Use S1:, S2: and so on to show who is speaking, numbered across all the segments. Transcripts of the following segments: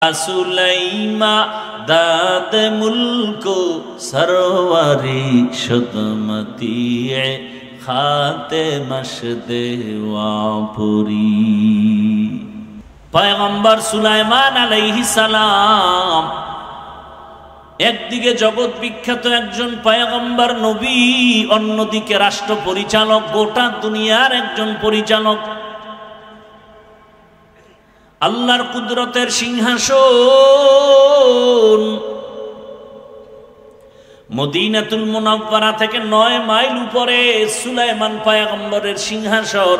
S1: सुलैमा दाद मुल्को सरवारी शुदमती खाते मशदे वापुरी। पैगम्बर सुलाइमान आलाइहिस सालाम একদিকে জগৎ বিখ্যাত একজন পয়গম্বর নবী, অন্যদিকে রাষ্ট্র পরিচালক, গোটা দুনিয়ার একজন পরিচালক। আল্লাহর কুদরতের সিংহাসন মদিনাতুল মুনাওয়ারা থেকে ৯ মাইল উপরে সুলাইমান পয়গম্বরের সিংহাসন।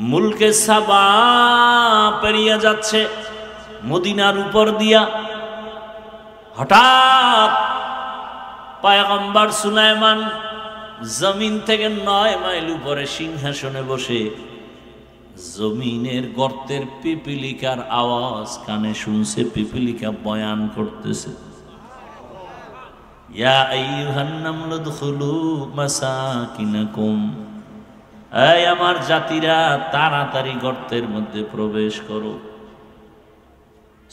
S1: মুলকে সাবা পেরিয়ে যাচ্ছে মদিনার উপর দিয়া। হঠাৎ পয়গম্বর সুলাইমান জমিন থেকে ৯ মাইল উপরে সিংহাসনে বসে জমিনের গর্তের পিপিলিকার আওয়াজ কানে শুনছে। পিপিলিকা বয়ান করতেছে, ইয়া আইয়ুহান নামলু দুখুলু মাসাকিনাকুম, এই আমার জাতিরা তাড়াতাড়ি গর্তের মধ্যে প্রবেশ করো।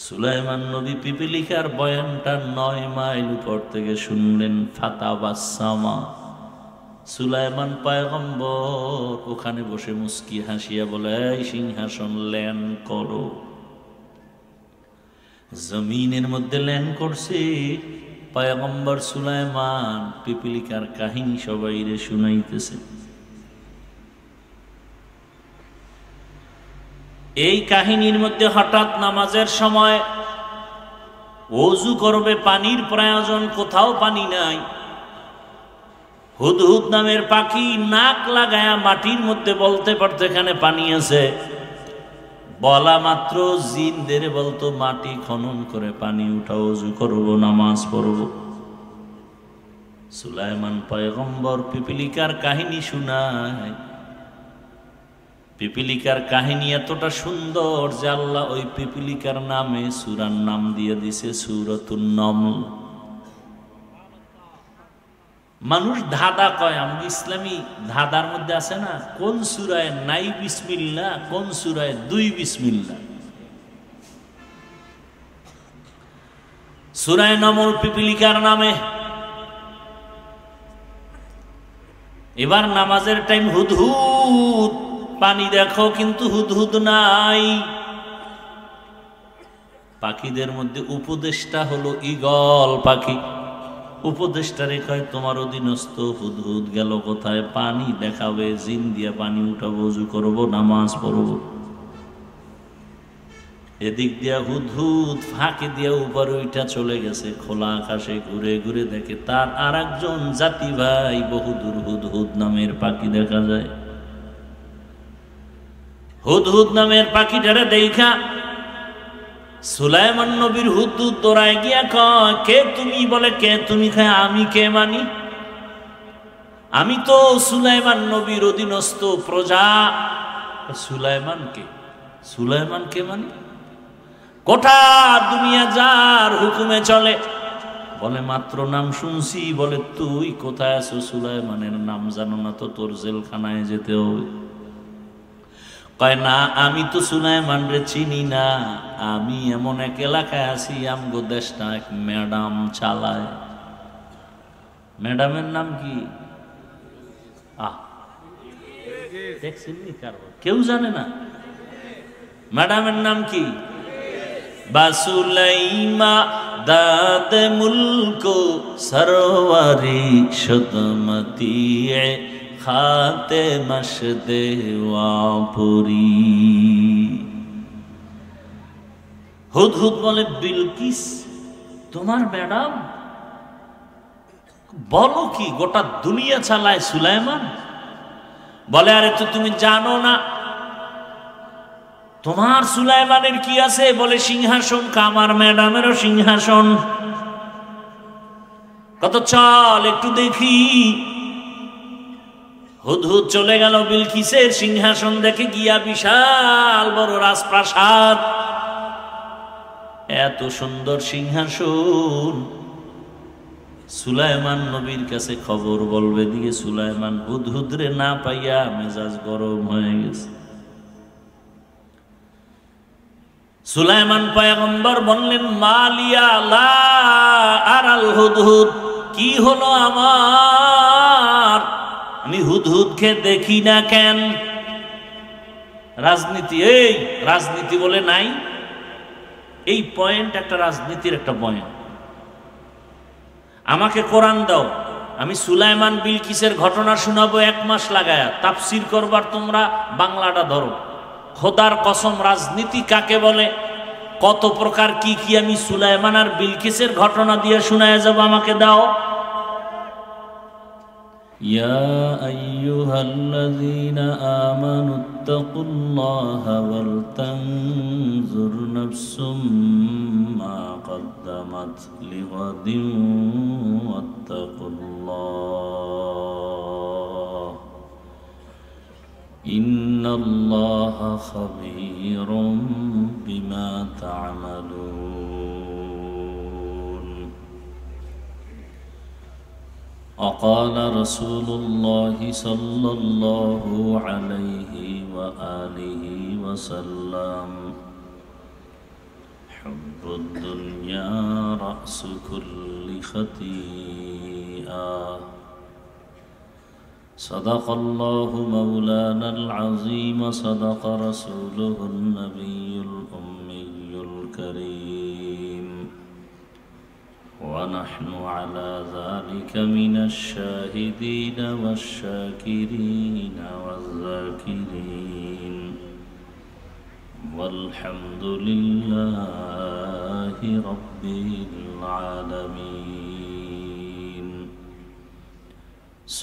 S1: সুলাইমান নবী পিপিলিকার বয়ানটা ৯ মাইল উপর থেকে শুনলেন। ফাতাবাসসামা, সুলাইমান পয়গম্বর ওখানে বসে মুস্কি হাসিয়া বলে, এই সিংহাসন ল্যান করো। জমিনের মধ্যে ল্যান করছে পয়গম্বর সুলাইমান। পিপিলিকার কাহিনী সবাইরে শুনাইতেছে। এই কাহিনীর মধ্যে হঠাৎ নামাজের সময় ওযু করবে, পানির প্রয়োজন, কোথাও পানি নাই। হুদহুদ নামের পাখি নাক লাগায়া মাটির মধ্যে বলতে পারতো এখানে পানি আছে। বলা মাত্র জিনদের বলতো মাটি খনন করে পানি উঠা, ওযু করব, নামাজ পড়ব। সুলাইমান পয়গম্বর পিপিলিকার কাহিনী শুনায়। পিপিলিকার কাহিনী এতটা সুন্দর যে আল্লাহ ওই পিপিলিকার নামে সূরার নাম দিয়ে দিছে সূরাতুন নমল। মানুষ ধাঁধা কয়, আমাদের ইসলামী ধাঁধার মধ্যে আছে না, কোন সূরায় নাই বিসমিল্লাহ, কোন সূরায় 2 বিসমিল্লাহ। সূরায়ে নমল পিপিলিকার নামে। এবার নামাজের টাইম, হুদহুদ পানি দেখো কিন্তু হুদহুদ নাই। পাখিদের মধ্যে উপদেষ্টা হলো ঈগল পাখি। উপদেষ্টা রেখায় তোমার অধীনস্থ হুদহুদ গেল কোথায়? পানি দেখাবে, জিন দিয়ে পানি উঠাবো, ওযু করবো, নামাজ পড়বো। এদিক দিয়া হুদহুদ ফাঁকে দিয়া উপরে ওইটা চলে গেছে। খোলা আকাশে ঘুরে ঘুরে দেখে তার আর একজন জাতি ভাই বহুদূর হুদহুদ নামের পাখি দেখা যায়। হুদহুদ নামের পাখিটারে দেখা সুলাইমান নবীর হুদহুদ দৌড়ায় গিয়া কয়, কে তুমি? বলে, কে তুমি? খায়, আমি কে মানি? আমি তো সুলাইমান নবীর অধীনস্থ প্রজা। সুলাইমান কে? সুলাইমান কে মানি? গোটা দুনিয়া যার হুকুমে চলে। বলে, মাত্র নাম শুনছি। বলে, তুই কোথায় আছো? সুলাইমানের নাম জানো না তো? তোর জেলখানায় যেতে হবে। কয়, না, আমি তো সুলাইমান রে চিনি না। আমি এমন এক এলাকায় আছি, আমগো দেশটা এক ম্যাডাম চালায়। ম্যাডামের নাম কি? কেউ জানে না ম্যাডামের নাম কি? বাসুলাইমা দাদ মুলকো সরওয়ারি শুদমতি খাতে মশদে ওয়াপুরি। হুদহুদ বলে, বিলকিস তোমার ম্যাডাম? বলো কি, গোটা দুনিয়া চালায় সুলাইমান? বলে, আরে তো তুমি জানো না তোমার সুলাইমানের কি আছে? বলে, সিংহাসন। আমার ম্যাডামেরও সিংহাসন। কত চল একটু দেখি। হুদহুদ চলে গেল বিলকিসের সিংহাসন দেখে গিয়া। বিশাল বড় রাজপ্রাসাদ, এত সুন্দর সিংহাসন। সুলাইমান নবীর কাছে খবর বলবে দিয়ে সুলাইমান হুদহুদরে না পাইয়া মেজাজ গরম হয়ে গেছে। সুলাইমান পয়গম্বর বললেন মালিয়া লা আরাল হুদহুদ, কি হলো আমার, আমি হুদহুদকে দেখি না কেন? রাজনীতি, এই রাজনীতি বলে নাই, এই পয়েন্ট একটা রাজনীতির একটা পয়েন্ট। আমাকে কোরআন দাও, আমি সুলাইমান বিলকিসের ঘটনা শোনাবো 1 মাস লাগায়া, তাফসির করবার তোমরা বাংলাটা ধরো। খোদার কসম, রাজনীতি কাকে বলে, কত প্রকার কি কি আমি সুলাইমান আর বিলকিসের ঘটনা দিয়ে শোনায় যাব, আমাকে দাও। ইয়া আইয়ুহাল্লাযীনা আমানুত্তাকুল্লাহা ওয়াল তানজুর নাফসুম মা কদ্দামাত লিগাদিন ওয়াত্তাকুল্লাহ ইন্নাল্লাহা খাবীরুম বিমা তা'মালুন। وقال رسول الله صلى الله عليه وآله وسلم حب الدنيا رأس كل خطيئة. صدق الله مولانا العظيم، صدق رسوله النبي الأمي الكريم، ونحن على ذلك من الشاهدين والشاكرين والذاكرين، والحمد لله رب العالمين.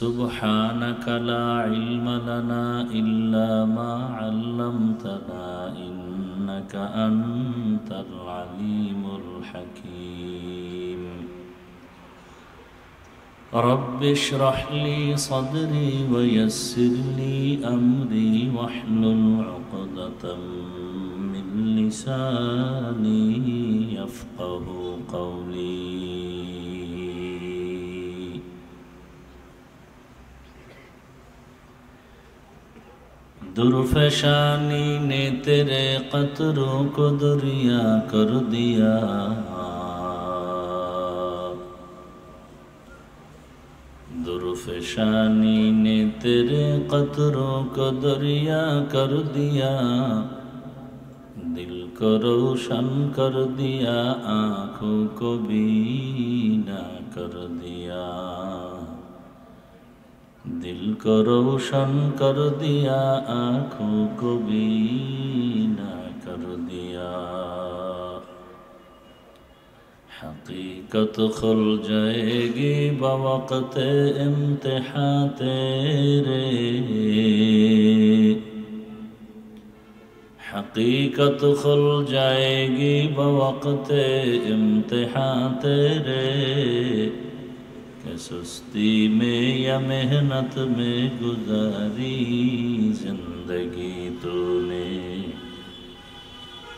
S1: سبحانك لا علم لنا إلا ما علمتنا إنك أنت العليم الحكيم. رب اشرح لي صدري ويسر لي أمري واحلل عقدة من لساني يفقه قولي. दुर्फशानी ने तेरे कतरों को दरिया कर दिया, दुर्फशानी ने तेरे कतरों को दरिया कर दिया, दिल को रोशन कर दिया, आँखों को बीना कर दिया, दिल को रोशन कर दिया, आँखों को बीना कर दिया। हकीकत खुल जाएगी बवक़्त इम्तिहां तेरे, हकीकत खुल जाएगी बवक़्त इम्तिहां तेरे, कि सुस्ती में या मेहनत में गुजारी जिंदगी तूने,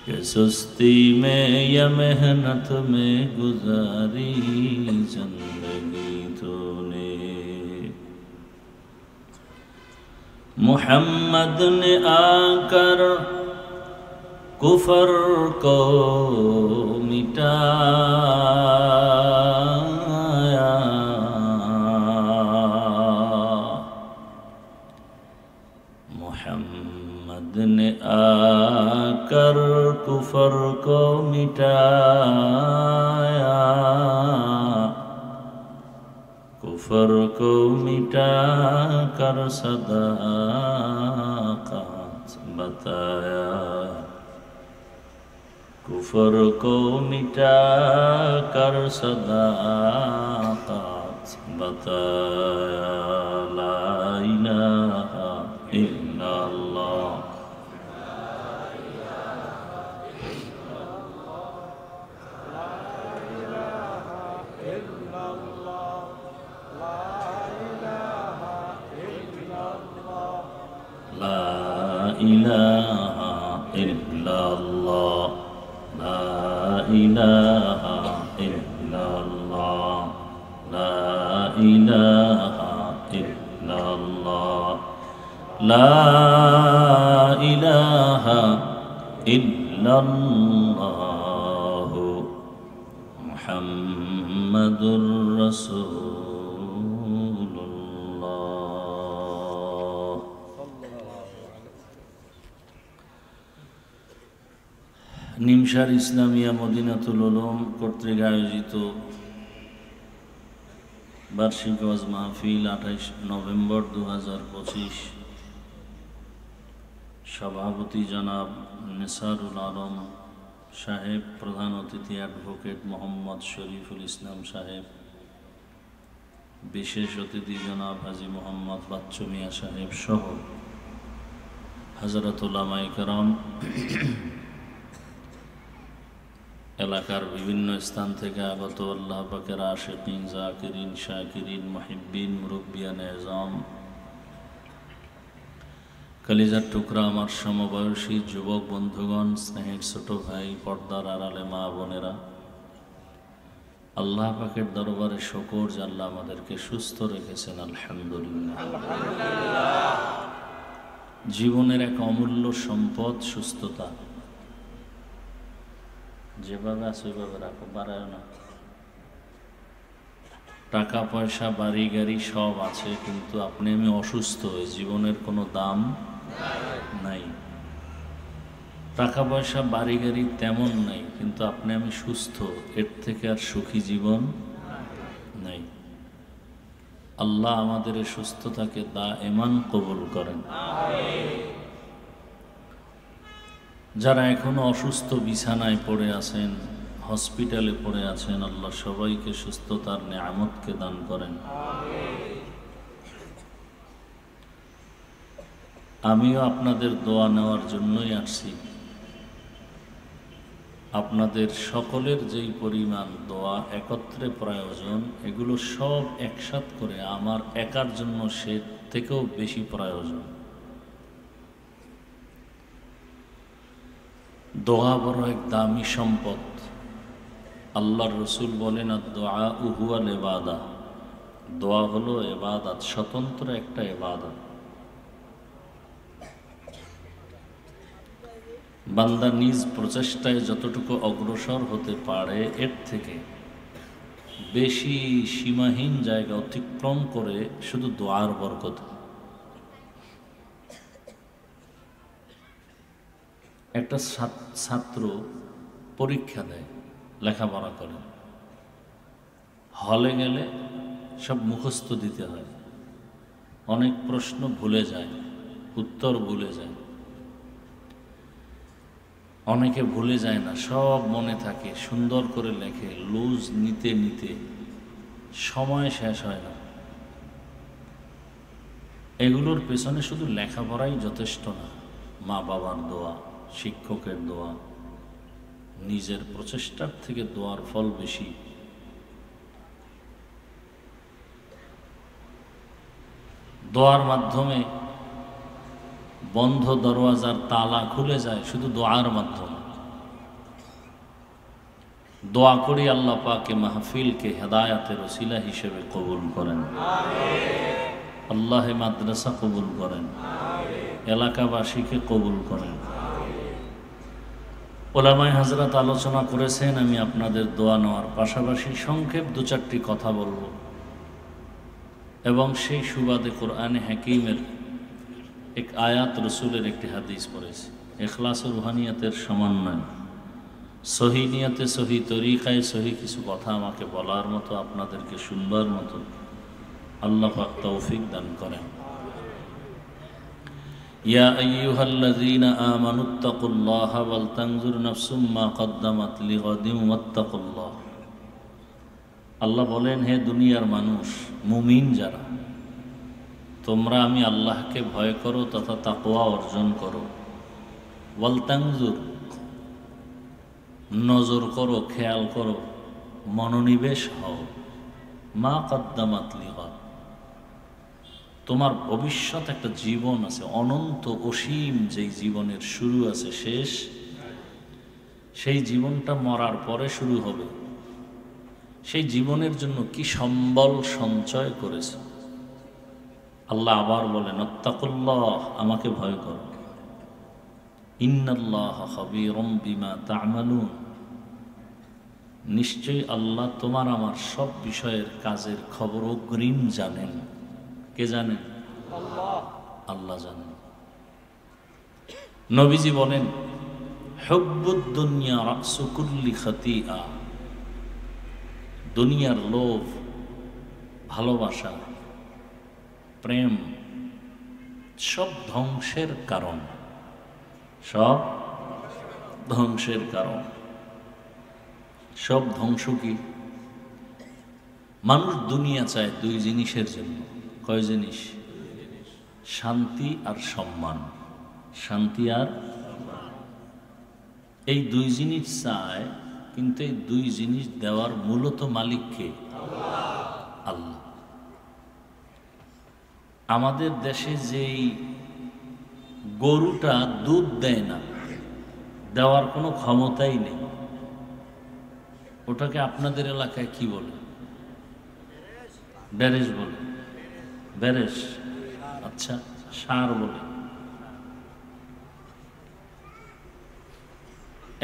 S1: कि सुस्ती में या मेहनत में गुजारी जिंदगी तूने। मुहम्मद ने आकर कुफर को मिटाया, मुहम्मद ने आकर कुफर को मिटाया, कुफर को मिटा कर सदाक़त बताया, कुफर को मिटा कर सदाक़त बताया। ला इलाहा इल्लल्लाह, لا إله إلا الله، لا إله إلا الله، لا إله إلا الله، لا إله إلا ইল্লাল্লাহু মুহাম্মাদুর রাসূলুল্লাহ। নিমসার ইসলামিয়া মদিনাতুল উলুম কর্তৃক আয়োজিত বার্ষিক ওয়াজ মাহফিল 28 নভেম্বর 2025। সভাপতি জনাব নেসারুল আলম সাহেব, প্রধান অতিথি অ্যাডভোকেট মোহাম্মদ শরীফুল ইসলাম সাহেব, বিশেষ অতিথি জনাব হাজী মোহাম্মদ বাচ্চু মিয়া সাহেব সহ হযরত উলামায়ে কেরাম, এলাকার বিভিন্ন স্থান থেকে আগত আল্লাহ পাকের আশিকিন, জাকিরিন, শাকিরিন, মুহিব্বিন, মুরব্বিয়ান এজাম, কলিজার টুকরা আমার সমবয়সী যুবক বন্ধুগণ, স্নেহের ছোট ভাই, পর্দার আড়ালে মা বোনেরা, আল্লাহ পাকের দরবারে শুকর যে আল্লাহ আমাদেরকে সুস্থ রেখেছেন, আলহামদুলিল্লাহ। জীবনের এক অমূল্য সম্পদ সুস্থতা। যেভাবে আছে ওইভাবে রাখো, বাড়ায় না। টাকা পয়সা বাড়ি গাড়ি সব আছে, কিন্তু আপনি আমি অসুস্থ, এই জীবনের কোনো দাম নাই। টাকা পয়সা বাড়ি গাড়ি তেমন নাই, কিন্তু আপনি আমি সুস্থ, এর থেকে আর সুখী জীবন নাই। আল্লাহ আমাদের এই সুস্থতাকে দায়েমান কবুল করেন। যারা এখনো অসুস্থ বিছানায় পড়ে আছেন, হসপিটালে পড়ে আছেন, আল্লাহ সবাইকে সুস্থতার নেয়ামতকে দান করেন। আমিও আপনাদের দোয়া নেওয়ার জন্যই আসছি। আপনাদের সকলের যেই পরিমাণ দোয়া একত্রে প্রয়োজন, এগুলো সব একসাথ করে আমার একার জন্য সে থেকেও বেশি প্রয়োজন। দোয়া বড় এক দামি সম্পদ। আল্লাহর রসুল বলেন, আদ-দুআ হুয়াল ইবাদা, দোয়া হলো ইবাদত, স্বতন্ত্র একটা ইবাদত। বান্দা নিজ প্রচেষ্টায় যতটুকু অগ্রসর হতে পারে, এর থেকে বেশি সীমাহীন জায়গা অতিক্রম করে শুধু দোয়ার বরকত। একটা ছাত্র পরীক্ষা দেয়, লেখাপড়া করে, হলে গেলে সব মুখস্থ দিতে হয়, অনেক প্রশ্ন ভুলে যায়, উত্তর ভুলে যায়। অনেকে ভুলে যায় না, সব মনে থাকে, সুন্দর করে লেখে, লুজ নিতে নিতে সময় শেষ হয় না। এগুলোর পেছনে শুধু লেখাপড়াই যথেষ্ট না, মা বাবার দোয়া, শিক্ষকের দোয়া, নিজের প্রচেষ্টার থেকে দোয়ার ফল বেশি। দোয়ার মাধ্যমে বন্ধ দরওয়াজার তালা খুলে যায় শুধু দোয়ার মাধ্যমে। দোয়া করি আল্লাহ পাকে মাহফিলকে হেদায়াতের ওসিলা হিসেবে কবুল করেন, আল্লাহ মাদ্রাসা কবুল করেন, এলাকাবাসীকে কবুল করেন। ওলামায়ে হযরত আলোচনা করেছেন, আমি আপনাদের দোয়া নেওয়ার পাশাপাশি সংক্ষেপ 2-4টি কথা বলবো এবং সেই সুবাদে কোরআনে হাকিমের এক আয়াত, রসুলের একটি হাদিস পড়েছি। ইখলাস ও রুহানিয়াতের সমন্বয়, সহি নিয়তে, সহি তরিকায়, সহি কিছু কথা আমাকে বলার মতো, আপনাদেরকে শুনবার মতো আল্লাহ পাক তৌফিক দান করেন। ইয়া আইয়ুহাল্লাযীনা আমানুত্তাকুল্লাহা ওয়াল তানজুর নাফসুম মা কদ্দামাত লিগাদিন ওয়াত্তাকুল্লাহ। আল্লাহ বলেন, হে দুনিয়ার মানুষ, মুমিন যারা, তোমরা আমি আল্লাহকে ভয় করো তথা তাকওয়া অর্জন করো। ওয়াল তানজুর, নজর করো, খেয়াল করো, মনোনিবেশ হও। মা কদ্দামাত লিগাদ, তোমার ভবিষ্যৎ একটা জীবন আছে, অনন্ত অসীম, যেই জীবনের শুরু আছে শেষ, সেই জীবনটা মরার পরে শুরু হবে। সেই জীবনের জন্য কি সম্বল সঞ্চয় করেছে। আল্লাহ আবার বলেন, আত্তাকুল্লাহ, আমাকে ভয় করো। ইন্নাল্লাহা খাবীরুম বিমা তা'মালুন, নিশ্চয়ই আল্লাহ তোমার আমার সব বিষয়ের কাজের খবর অগ্রিম জানেন। কে জানেন? আল্লাহ জানেন। নবীজি বলেন, হুব্বুদ দুনিয়া রাসু কুল্লি খাতিআ, দুনিয়ার লোভ, ভালোবাসা, প্রেম সব ধ্বংসের কারণ, সব ধ্বংসের কারণ। সব ধ্বংস কি? মানুষ দুনিয়া চায় দুই জিনিসের জন্য। কয় জিনিস? শান্তি আর সম্মান। শান্তি আর এই দুই জিনিস চায়, কিন্তু এই দুই জিনিস দেওয়ার মূলত মালিক কে? আল্লাহ। আমাদের দেশে যেই গরুটা দুধ দেয় না, দেওয়ার কোনো ক্ষমতাই নেই, ওটাকে আপনাদের এলাকায় কি বলে? বেরেশ বলে। বেরেশ? আচ্ছা, ষাঁড় বলে।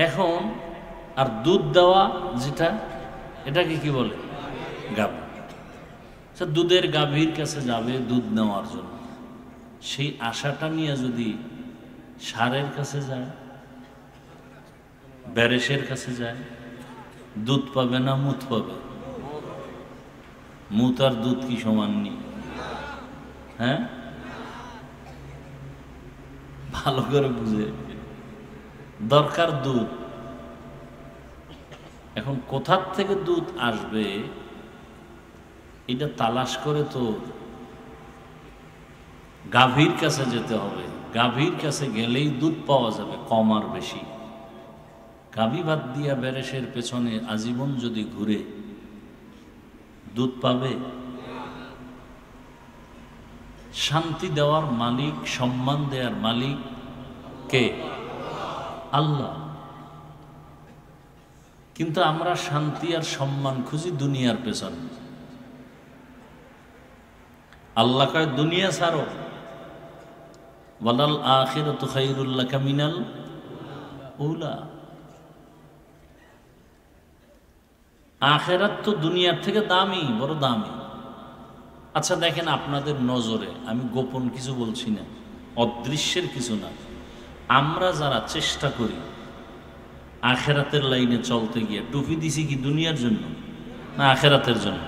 S1: এখন আর দুধ দেওয়া যেটা, এটাকে কি বলে? গাভী। আচ্ছা, দুধের গাভীর কাছে যাবে দুধ নেওয়ার জন্য, সেই আশাটা নিয়ে যদি ষাঁড়ের কাছে যায়, বেরেশের কাছে যায়, দুধ পাবে না মুত পাবে? মুত আর দুধ কি সমান নি? হ্যাঁ, ভালো করে বুঝে, দরকার দুধ। এখন কোথার থেকে দুধ আসবে এটা তালাশ করে তো গাভীর কাছে যেতে হবে। গাভীর কাছে গেলেই দুধ পাওয়া যাবে, কম আর বেশি। গাভী বাদ দিয়া বেরেশের পেছনে আজীবন যদি ঘুরে, দুধ পাবে? শান্তি দেওয়ার মালিক, সম্মান দেওয়ার মালিক কে? আল্লাহ। কিন্তু আমরা শান্তি আর সম্মান খুঁজি দুনিয়ার পেছনে। আল্লাহ কয় দুনিয়া ছাড়ো, ওয়ালাল আখিরাতু খায়রুল লাকা মিনাল উলা। আখিরাত তো দুনিয়ার থেকে দামি, বড় দামি। আচ্ছা দেখেন, আপনাদের নজরে আমি গোপন কিছু বলছি না, অদৃশ্যের কিছু না, আমরা যারা চেষ্টা করি আখিরাতের লাইনে চলতে গিয়ে, টুপি দিছি কি দুনিয়ার জন্য না আখিরাতের জন্য?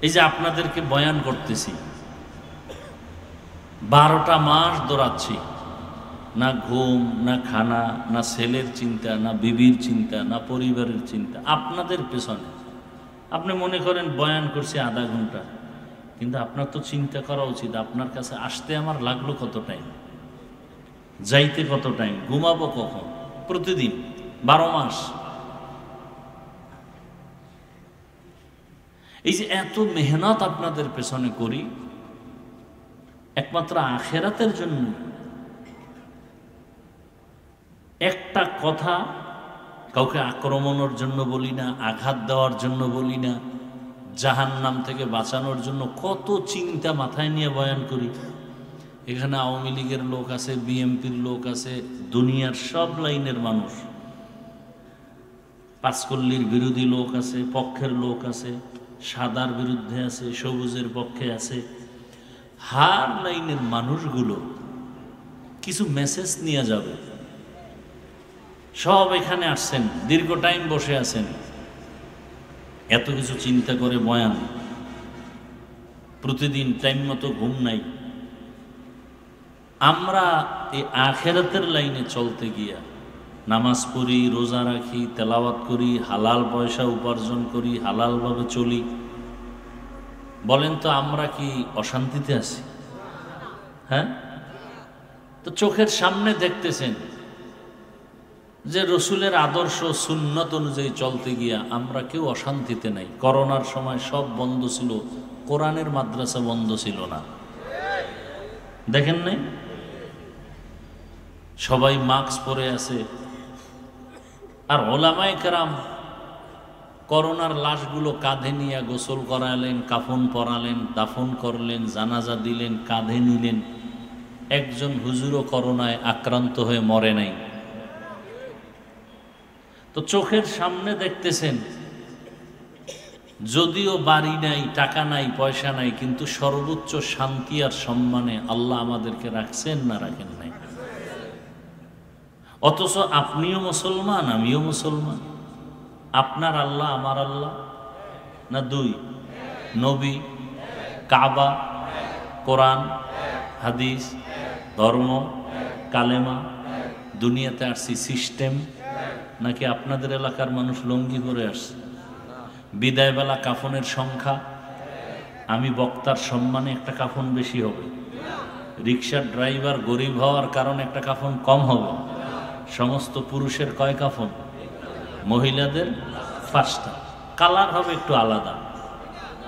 S1: এই যে আপনাদেরকে বয়ান করতেছি, 12টা মাস দৌড়াচ্ছি, না ঘুম, না খানা, না ছেলের চিন্তা, না বিবির চিন্তা, না পরিবারের চিন্তা, আপনাদের পেছনে। আপনি মনে করেন বয়ান করছি আধা ঘন্টা, কিন্তু আপনার তো চিন্তা করা উচিত আপনার কাছে আসতে আমার লাগলো কত টাইম, যাইতে কত টাইম, ঘুমাবো কখন, প্রতিদিন 12 মাস। এই যে এত মেহনত আপনাদের পেছনে করি একমাত্র আখিরাতের জন্য। একটা কথা কাউকে আক্রমণের জন্য বলি না, আঘাত দেওয়ার জন্য বলি না, জাহান্নাম থেকে বাঁচানোর জন্য কত চিন্তা মাথায় নিয়ে বয়ান করি। এখানে আওয়ামী লীগের লোক আছে, বিএনপির লোক আছে, দুনিয়ার সব লাইনের মানুষ, পাঁচকল্লির বিরোধী লোক আছে, পক্ষের লোক আছে, সাদার বিরুদ্ধে আছে, সবুজের পক্ষে আছে, হার লাইনের মানুষগুলো কিছু মেসেজ নিয়ে যাবে। সব এখানে আসছেন, দীর্ঘ টাইম বসে আছেন, এত কিছু চিন্তা করে বয়ান, প্রতিদিন টাইম মতো ঘুম নাই। আমরা এই আখিরাতের লাইনে চলতে গিয়া নামাজ পড়ি, রোজা রাখি, তেলাওয়াত করি, হালাল পয়সা উপার্জন করি, হালালভাবে চলি। বলেন তো আমরা কি অশান্তিতে আছি? হ্যাঁ, তো চোখের সামনে দেখতেছেন যে রসুলের আদর্শ সুন্নত অনুযায়ী চলতে গিয়া আমরা কেউ অশান্তিতে নাই। করোনার সময় সব বন্ধ ছিল, কোরআনের মাদ্রাসা বন্ধ ছিল না, দেখেন নাই? সবাই মাস্ক পরে আছে। আর ওলামায়ে কেরাম করোনার লাশগুলো কাঁধে নিয়ে গোসল করালেন, কাফন পরালেন, দাফন করলেন, জানাজা দিলেন, কাঁধে নিলেন। একজন হুজুরও করোনায় আক্রান্ত হয়ে মরে নাই। তো চোখের সামনে দেখতেছেন, যদিও বাড়ি নাই, টাকা নাই, পয়সা নাই, কিন্তু সর্বোচ্চ শান্তি আর সম্মানে আল্লাহ আমাদেরকে রাখছেন না রাখেন নাই? অথচ আপনিও মুসলমান, আমিও মুসলমান। আপনার আল্লাহ আমার আল্লাহ না দুই? নবী, কাবা, কোরআন, হাদিস, ধর্ম, কালেমা, দুনিয়াতে আসছি সিস্টেম, নাকি আপনাদের এলাকার মানুষ লঙ্গি পরে আসছে? বিদায়বেলা কাফনের সংখ্যা, আমি বক্তার সম্মানে একটা কাফন বেশি হবে, রিক্সার ড্রাইভার গরিব হওয়ার কারণে একটা কাফন কম হবে। সমস্ত পুরুষের কয় কাফন? মহিলাদের 5টা। কালার হবে একটু আলাদা।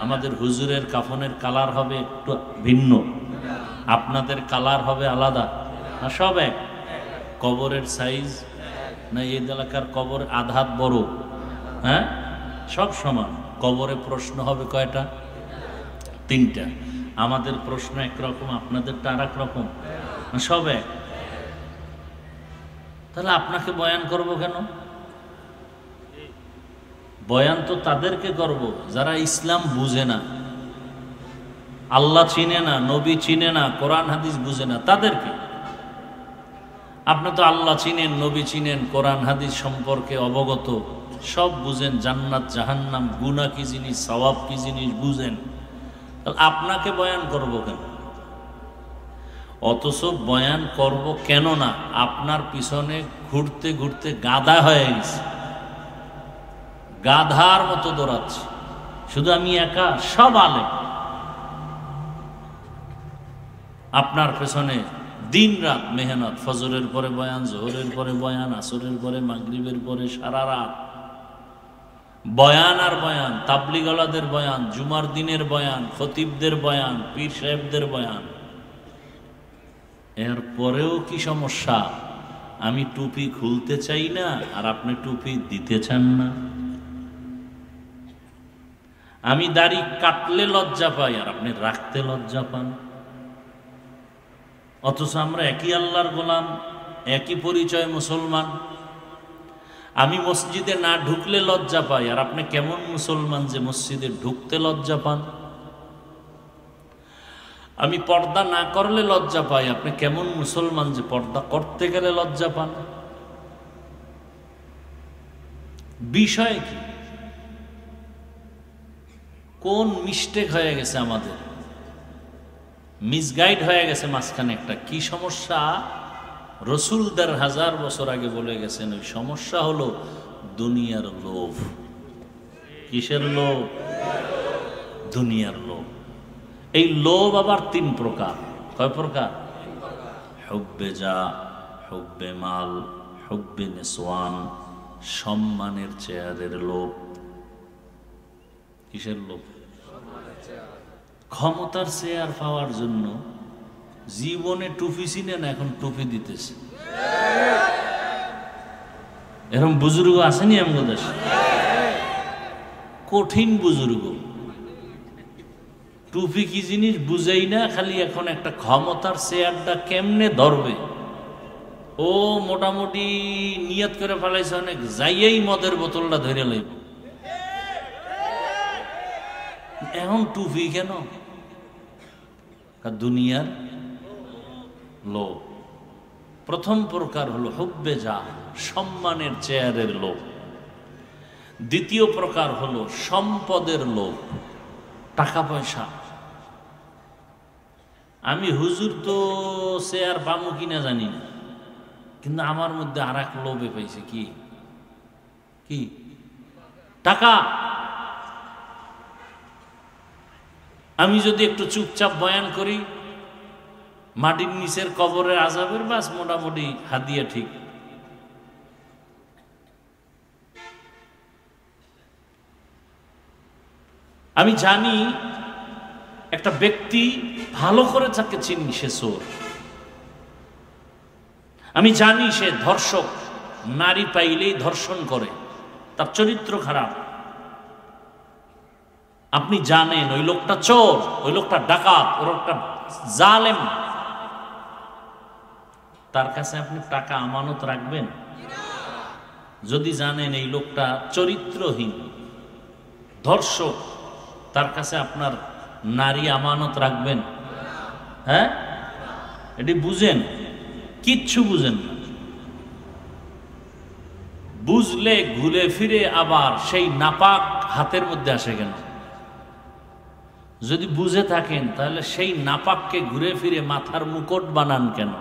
S1: আমাদের হুজুরের কাফনের কালার হবে একটু ভিন্ন, আপনাদের কালার হবে আলাদা না? সব এক? কবরের সাইজ না এই এলাকার কবর আধাত বড়? হ্যাঁ, সব সমান। কবরে প্রশ্ন হবে কয়টা? 3টা। আমাদের প্রশ্ন একরকম, আপনাদেরটা আর এক রকম না? সব এক। তাহলে আপনাকে বয়ান করব কেন? বয়ান তো তাদেরকে করব যারা ইসলাম বুঝে না, আল্লাহ চিনে না, নবী চিনে না, কোরআন হাদিস বুঝে না, তাদেরকে। আপনি তো আল্লাহ চিনেন, নবী চিনেন, কোরআন হাদিস সম্পর্কে অবগত, সব বুঝেন, জান্নাত জাহান্নাম, গুনাহ কি জিনিস, সওয়াব কি জিনিস বুঝেন, তাহলে আপনাকে বয়ান করব কেন? অথচ বয়ান করব কেন না, আপনার পিছনে ঘুরতে ঘুরতে গাধা হয়ে গেছে, গাধার মতো দৌড়াচ্ছি। শুধু আমি একা? সব আলেম আপনার পেছনে দিন রাত মেহনত, ফজরের পরে বয়ান, জোহরের পরে বয়ান, আসরের পরে, মাগরিবের পরে, সারা রাত বয়ান আর বয়ান, তাবলিগওয়ালাদের বয়ান, জুমার দিনের বয়ান, খতিবদের বয়ান, পীর সাহেবদের বয়ান। এর পরেও কি সমস্যা? আমি টুপি খুলতে চাই না আর আপনি টুপি দিতে চান না। আমি দাড়ি কাটলে লজ্জা পাই আর আপনি রাখতে লজ্জা পান। অথচ আমরা একই আল্লাহর গোলাম, একই পরিচয় মুসলমান। আমি মসজিদে না ঢুকলে লজ্জা পাই আর আপনি কেমন মুসলমান যে মসজিদে ঢুকতে লজ্জা পান? আমি পর্দা না করলে লজ্জা পাই, আপনি কেমন মুসলমান যে পর্দা করতে গেলে লজ্জা পান? বিষয় কি? কোন মিস্টেক হয়ে গেছে আমাদের? মিসগাইড হয়ে গেছে মাঝখানে একটা। কি সমস্যা? রসুল 1000 বছর আগে বলে গেছেন, ওই সমস্যা হলো দুনিয়ার লোভ। কিসের লোভ? দুনিয়ার লোভ। এই লোভ আবার 3 প্রকার। কয় প্রকার? হুব্বে যা, হুব্বে মাল, হুব্বে নিসওয়ান। সম্মানের চেয়ারের লোভ। কিসের লোভ? ক্ষমতার চেয়ার পাওয়ার জন্য জীবনে টুপি চিনে না, এখন টুপি দিতেছে। এরকম বুজুর্গ আসেনি আমাদের দেশে? কঠিন বুজুর্গ, টুপি কি জিনিস বুঝেই না, খালি এখন একটা ক্ষমতার চেয়ারটা কেমনে ধরবে ও মোটামুটি নিয়ত করে ফেলাইছে, অনেক যাইয়েই মদের বোতলটা ধরে লইব। এখন টুপি কেন? দুনিয়ার লোভ। প্রথম প্রকার হলো হুব্বে যা, সম্মানের চেয়ারের লোভ। দ্বিতীয় প্রকার হলো সম্পদের লোভ, টাকা পয়সা। আমি হুজুর তো চেয়ার পামু কিনা জানি না, কিন্তু আমার মধ্যে আর এক লোভে পাইছে। কি? কি? টাকা। আমি যদি একটু চুপচাপ বয়ান করি, মাটির নিচের কবরের আযাবের বাস মোটামুটি হাদিয়া ঠিক। আমি জানি একটা ব্যক্তি, ভালো করে যাকে চিনি সে চোর। আমি জানি সে ধর্ষক, নারী পাইলেই ধর্ষণ করে, তার চরিত্র খারাপ। আপনি জানেন ওই লোকটা চোর, ওই লোকটা ডাকাত, ওই লোকটা জালেম। তার কাছে আপনি টাকা আমানত রাখবেন? যদি জানেন এই লোকটা চরিত্রহীন, ধর্ষক, তার কাছে আপনার নারী আমানত রাখবেন? হ্যাঁ, এটি বুঝেন? কিচ্ছু বুঝেন না। বুঝলে ঘুরে ফিরে আবার সেই নাপাক হাতের মধ্যে আসে কেন? যদি বুঝে থাকেন তাহলে সেই নাপাককে ঘুরে ফিরে মাথার মুকুট বানান কেন?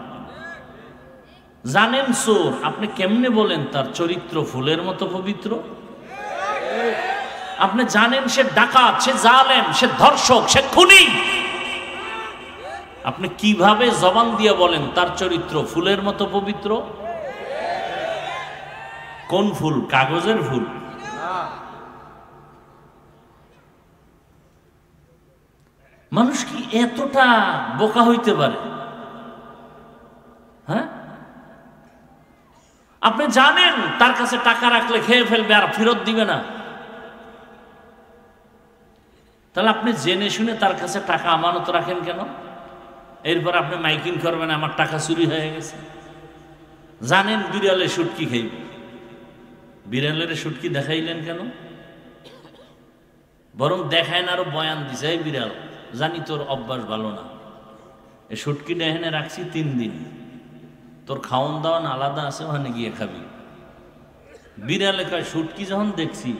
S1: জানেন চোর, আপনি কেমনে বলেন তার চরিত্র ফুলের মতো পবিত্র? আপনি জানেন সে ডাকাত, সে জালেম, সে ধর্ষক, সে খুনি, আপনি কিভাবে জবান দিয়ে বলেন তার চরিত্র ফুলের মতো পবিত্র? কোন ফুল? কাগজের ফুল? মানুষ কি এতটা বোকা হইতে পারে? হ্যাঁ, আপনি জানেন তার কাছে টাকা রাখলে খেয়ে ফেলবে আর ফেরত দিবে না, তাহলে আপনি জেনে শুনে তার কাছে টাকা আমানত রাখেন কেন? এরপর আপনি মাইকিং করবেন আমার টাকা চুরি হয়ে গেছে। জানেন বিড়ালে শুটকি খাইবে, বিড়ালের শুটকি দেখাইলেন কেন? বরং দেখায় না, আরো বয়ান দিছে, এই বিড়াল জানি তোর অভ্যাস ভালো না, এই শুটকি এখানে রাখছি 3 দিন, তোর খাওয়ান দাওয়ান আলাদা আছে, ওখানে গিয়ে খাবি। বিড়ালে কয় শুটকি যখন দেখছি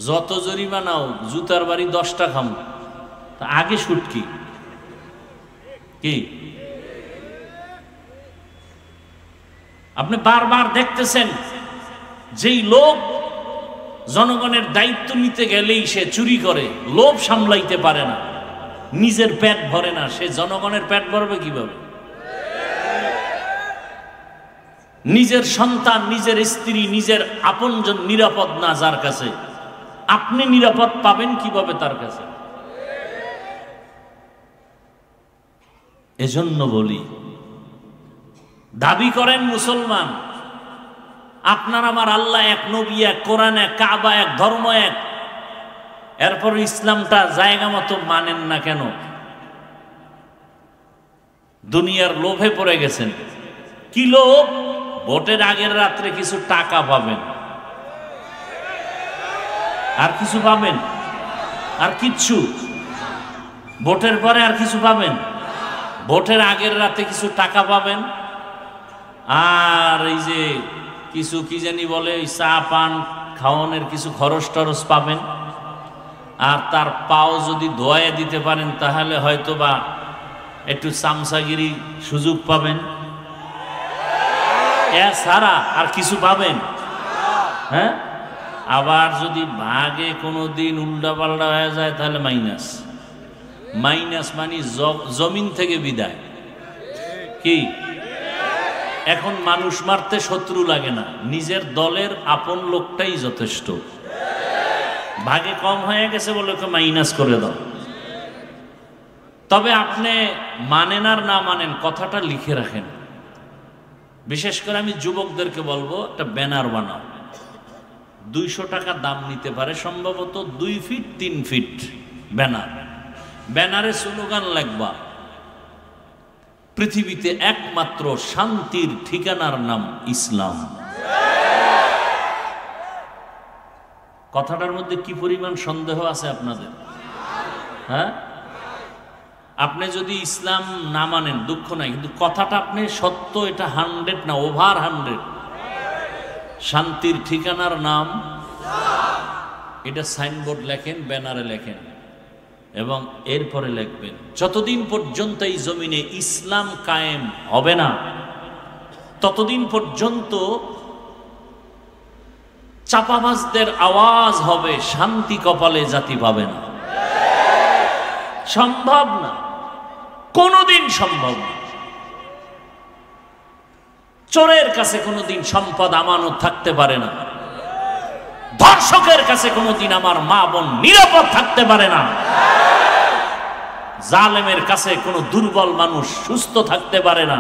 S1: যত জরিমানাও জুতার বাড়ি 10টা খাম, তা আগে শুটকি কি? আপনি বারবার দেখতেছেন যেই লোক জনগণের দায়িত্ব নিতে গেলেই সে চুরি করে, লোভ সামলাইতে পারে না, নিজের পেট ভরে না, সে জনগণের পেট ভরবে কিভাবে? নিজের সন্তান, নিজের স্ত্রী, নিজের আপনজন নিরাপদ না যার কাছে, আপনি নিরাপদ পাবেন কিভাবে তার কাছে? এজন্য বলি, দাবি করেন মুসলমান, আপনার আমার আল্লাহ এক, নবী এক, কোরআন এক, কাবা এক, ধর্ম এক, এরপর ইসলামটা জায়গা মতো মানেন না কেন? দুনিয়ার লোভে পড়ে গেছেন। কি লোভ? ভোটের আগের রাত্রে কিছু টাকা পাবেন, আর কিছু পাবেন? আর কিচ্ছু? ভোটের পরে আর কিছু পাবেন? ভোটের আগের রাতে কিছু টাকা পাবেন, আর এই যে কিছু কি জানি বলে চা পান খাওয়ানোর কিছু খরচ টরচ পাবেন, আর তার পাও যদি ধোয়ায় দিতে পারেন তাহলে হয়তো বা একটু চামচাগিরি সুযোগ পাবেন। এছাড়া আর কিছু পাবেন? হ্যাঁ, আবার যদি ভাগে কোনো দিন উল্টাপাল্টা হয়ে যায় তাহলে মাইনাস। মাইনাস মানে জমিন থেকে বিদায়। কি? এখন মানুষ মারতে শত্রু লাগে না, নিজের দলের আপন লোকটাই যথেষ্ট। ভাগে কম হয়ে গেছে বলে ওকে মাইনাস করে দাও। তবে আপনি মানেন আর না মানেন, কথাটা লিখে রাখেন। বিশেষ করে আমি যুবকদেরকে বলবো, একটা ব্যানার বানাও, 200 টাকা দাম নিতে পারে, সম্ভবত 2 ফিট 3 ফিট ব্যানার। ব্যানারে স্লোগান লিখবা, পৃথিবীতে একমাত্র শান্তির ঠিকানার নাম ইসলাম। কথাটার মধ্যে কি পরিমাণ সন্দেহ আছে আপনাদের? হ্যাঁ, আপনি যদি ইসলাম না মানেন দুঃখ নাই, কিন্তু কথাটা আপনি সত্য, এটা 100 না, ওভার 100। শান্তির ঠিকানার নাম, এটা সাইনবোর্ড লেখেন, ব্যানারে লেখেন, এবং এরপরে লিখবেন, যতদিন পর্যন্ত এই জমিনে ইসলাম কায়েম হবে না ততদিন পর্যন্ত চাপাবাজদের আওয়াজ হবে, শান্তি কপালে জাতি পাবে না। সম্ভব না, কোনোদিন সম্ভব না। চোরের কাছে কোনোদিন সম্পদ আমানত থাকতে পারে না, ধর্ষকের কাছে কোনোদিন আমার মা বোন নিরাপদ থাকতে পারে না, জালেমের কাছে কোনো দুর্বল মানুষ সুস্থ থাকতে পারে না।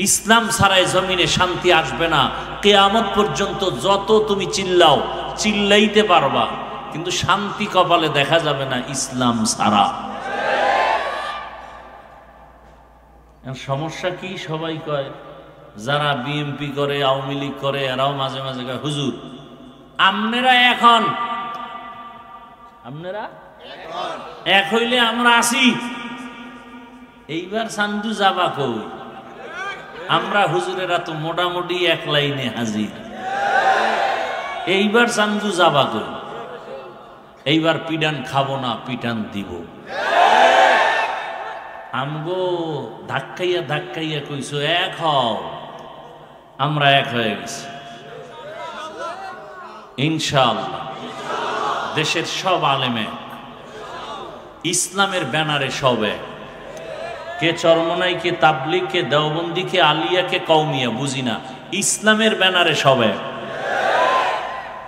S1: ইসলাম ছাড়াই জমিনে শান্তি আসবে না। কিয়ামত পর্যন্ত যত তুমি চিল্লাও, চিল্লাইতে পারবা, কিন্তু শান্তি কপালে দেখা যাবে না ইসলাম ছাড়া। সমস্যা কি? সবাই কয়, যারা বিএমপি করে, আওয়ামী লীগ করে, এরাও মাঝে মাঝে কয়, হুজুর আপনারা এখন এক হইলে আমরা আসি, এইবার সান্দু যাবা কই? আমরা হুজুরেরা তো মোটামুটি এক লাইনে হাজির, এইবার সান্দু যাবা কই? এইবার পিডান খাবো না, পিটান দিব। আমগো ধাক্কাইয়া ধাক্কাইয়া কইছো এক হও, আমরা এক হয়ে গেছি ইনশাআল্লাহ। দেশের সব আলেমে ইসলামের ব্যানারে সব এক, কে চরমনাই, কে তাবলিগ, কে দেওবন্দি, কে আলিয়া, কে কওমিয়া, বুঝি না, ইসলামের ব্যানারে সব এক।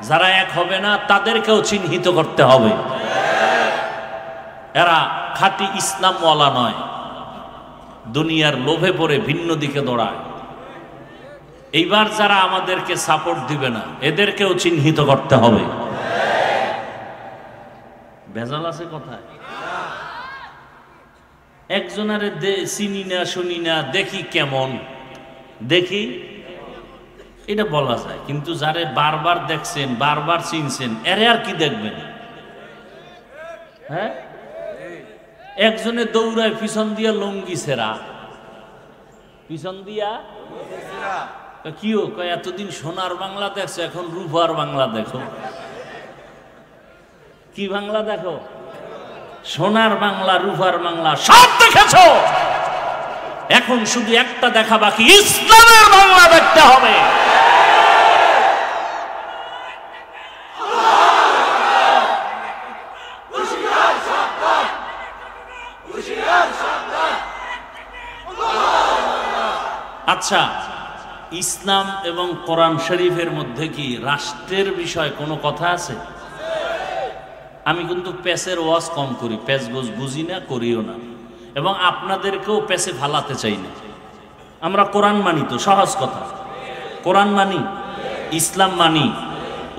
S1: যারা এক হবে না তাদেরকেও চিহ্নিত করতে হবে, এরা খাঁটি ইসলামওয়ালা নয়, দুনিয়ার লোভে পড়ে ভিন্ন দিকে দৌড়ায়। এইবার যারা আমাদেরকে সাপোর্ট দিবে না এদেরকেও চিহ্নিত করতে হবে। ভেজাল আছে কোথায়? একজনারে চিনি না, শুনি না, দেখি কেমন, দেখি এটা বলা যায়, কিন্তু যারে বারবার দেখছেন, বারবার চিনছেন, এরে আর কি দেখবেন? হ্যাঁ, একজনে দৌড়ায় পিছন দিয়া লঙ্গি ছেঁড়া, পিছন দিয়া কি ও কয়, এতদিন সোনার বাংলা দেখছো, এখন রূপার বাংলা দেখো। কি বাংলা দেখো? সোনার বাংলা, রূপার বাংলা সব দেখেছো, এখন শুধু একটা দেখা বাকি, ইসলামের বাংলা দেখতে হবে। আচ্ছা, ইসলাম এবং কোরআন শরীফের মধ্যে কি রাষ্ট্রের বিষয় কোনো কথা আছে? আমি কিন্তু প্যাসের ওয়াজ কম করি, প্যাস গোজ বুঝি না, করিও না, এবং আপনাদেরকেও প্যাসে ফালাতে চাই না। আমরা কোরআন মানি, তো সহজ কথা, কোরআন মানি, ইসলাম মানি।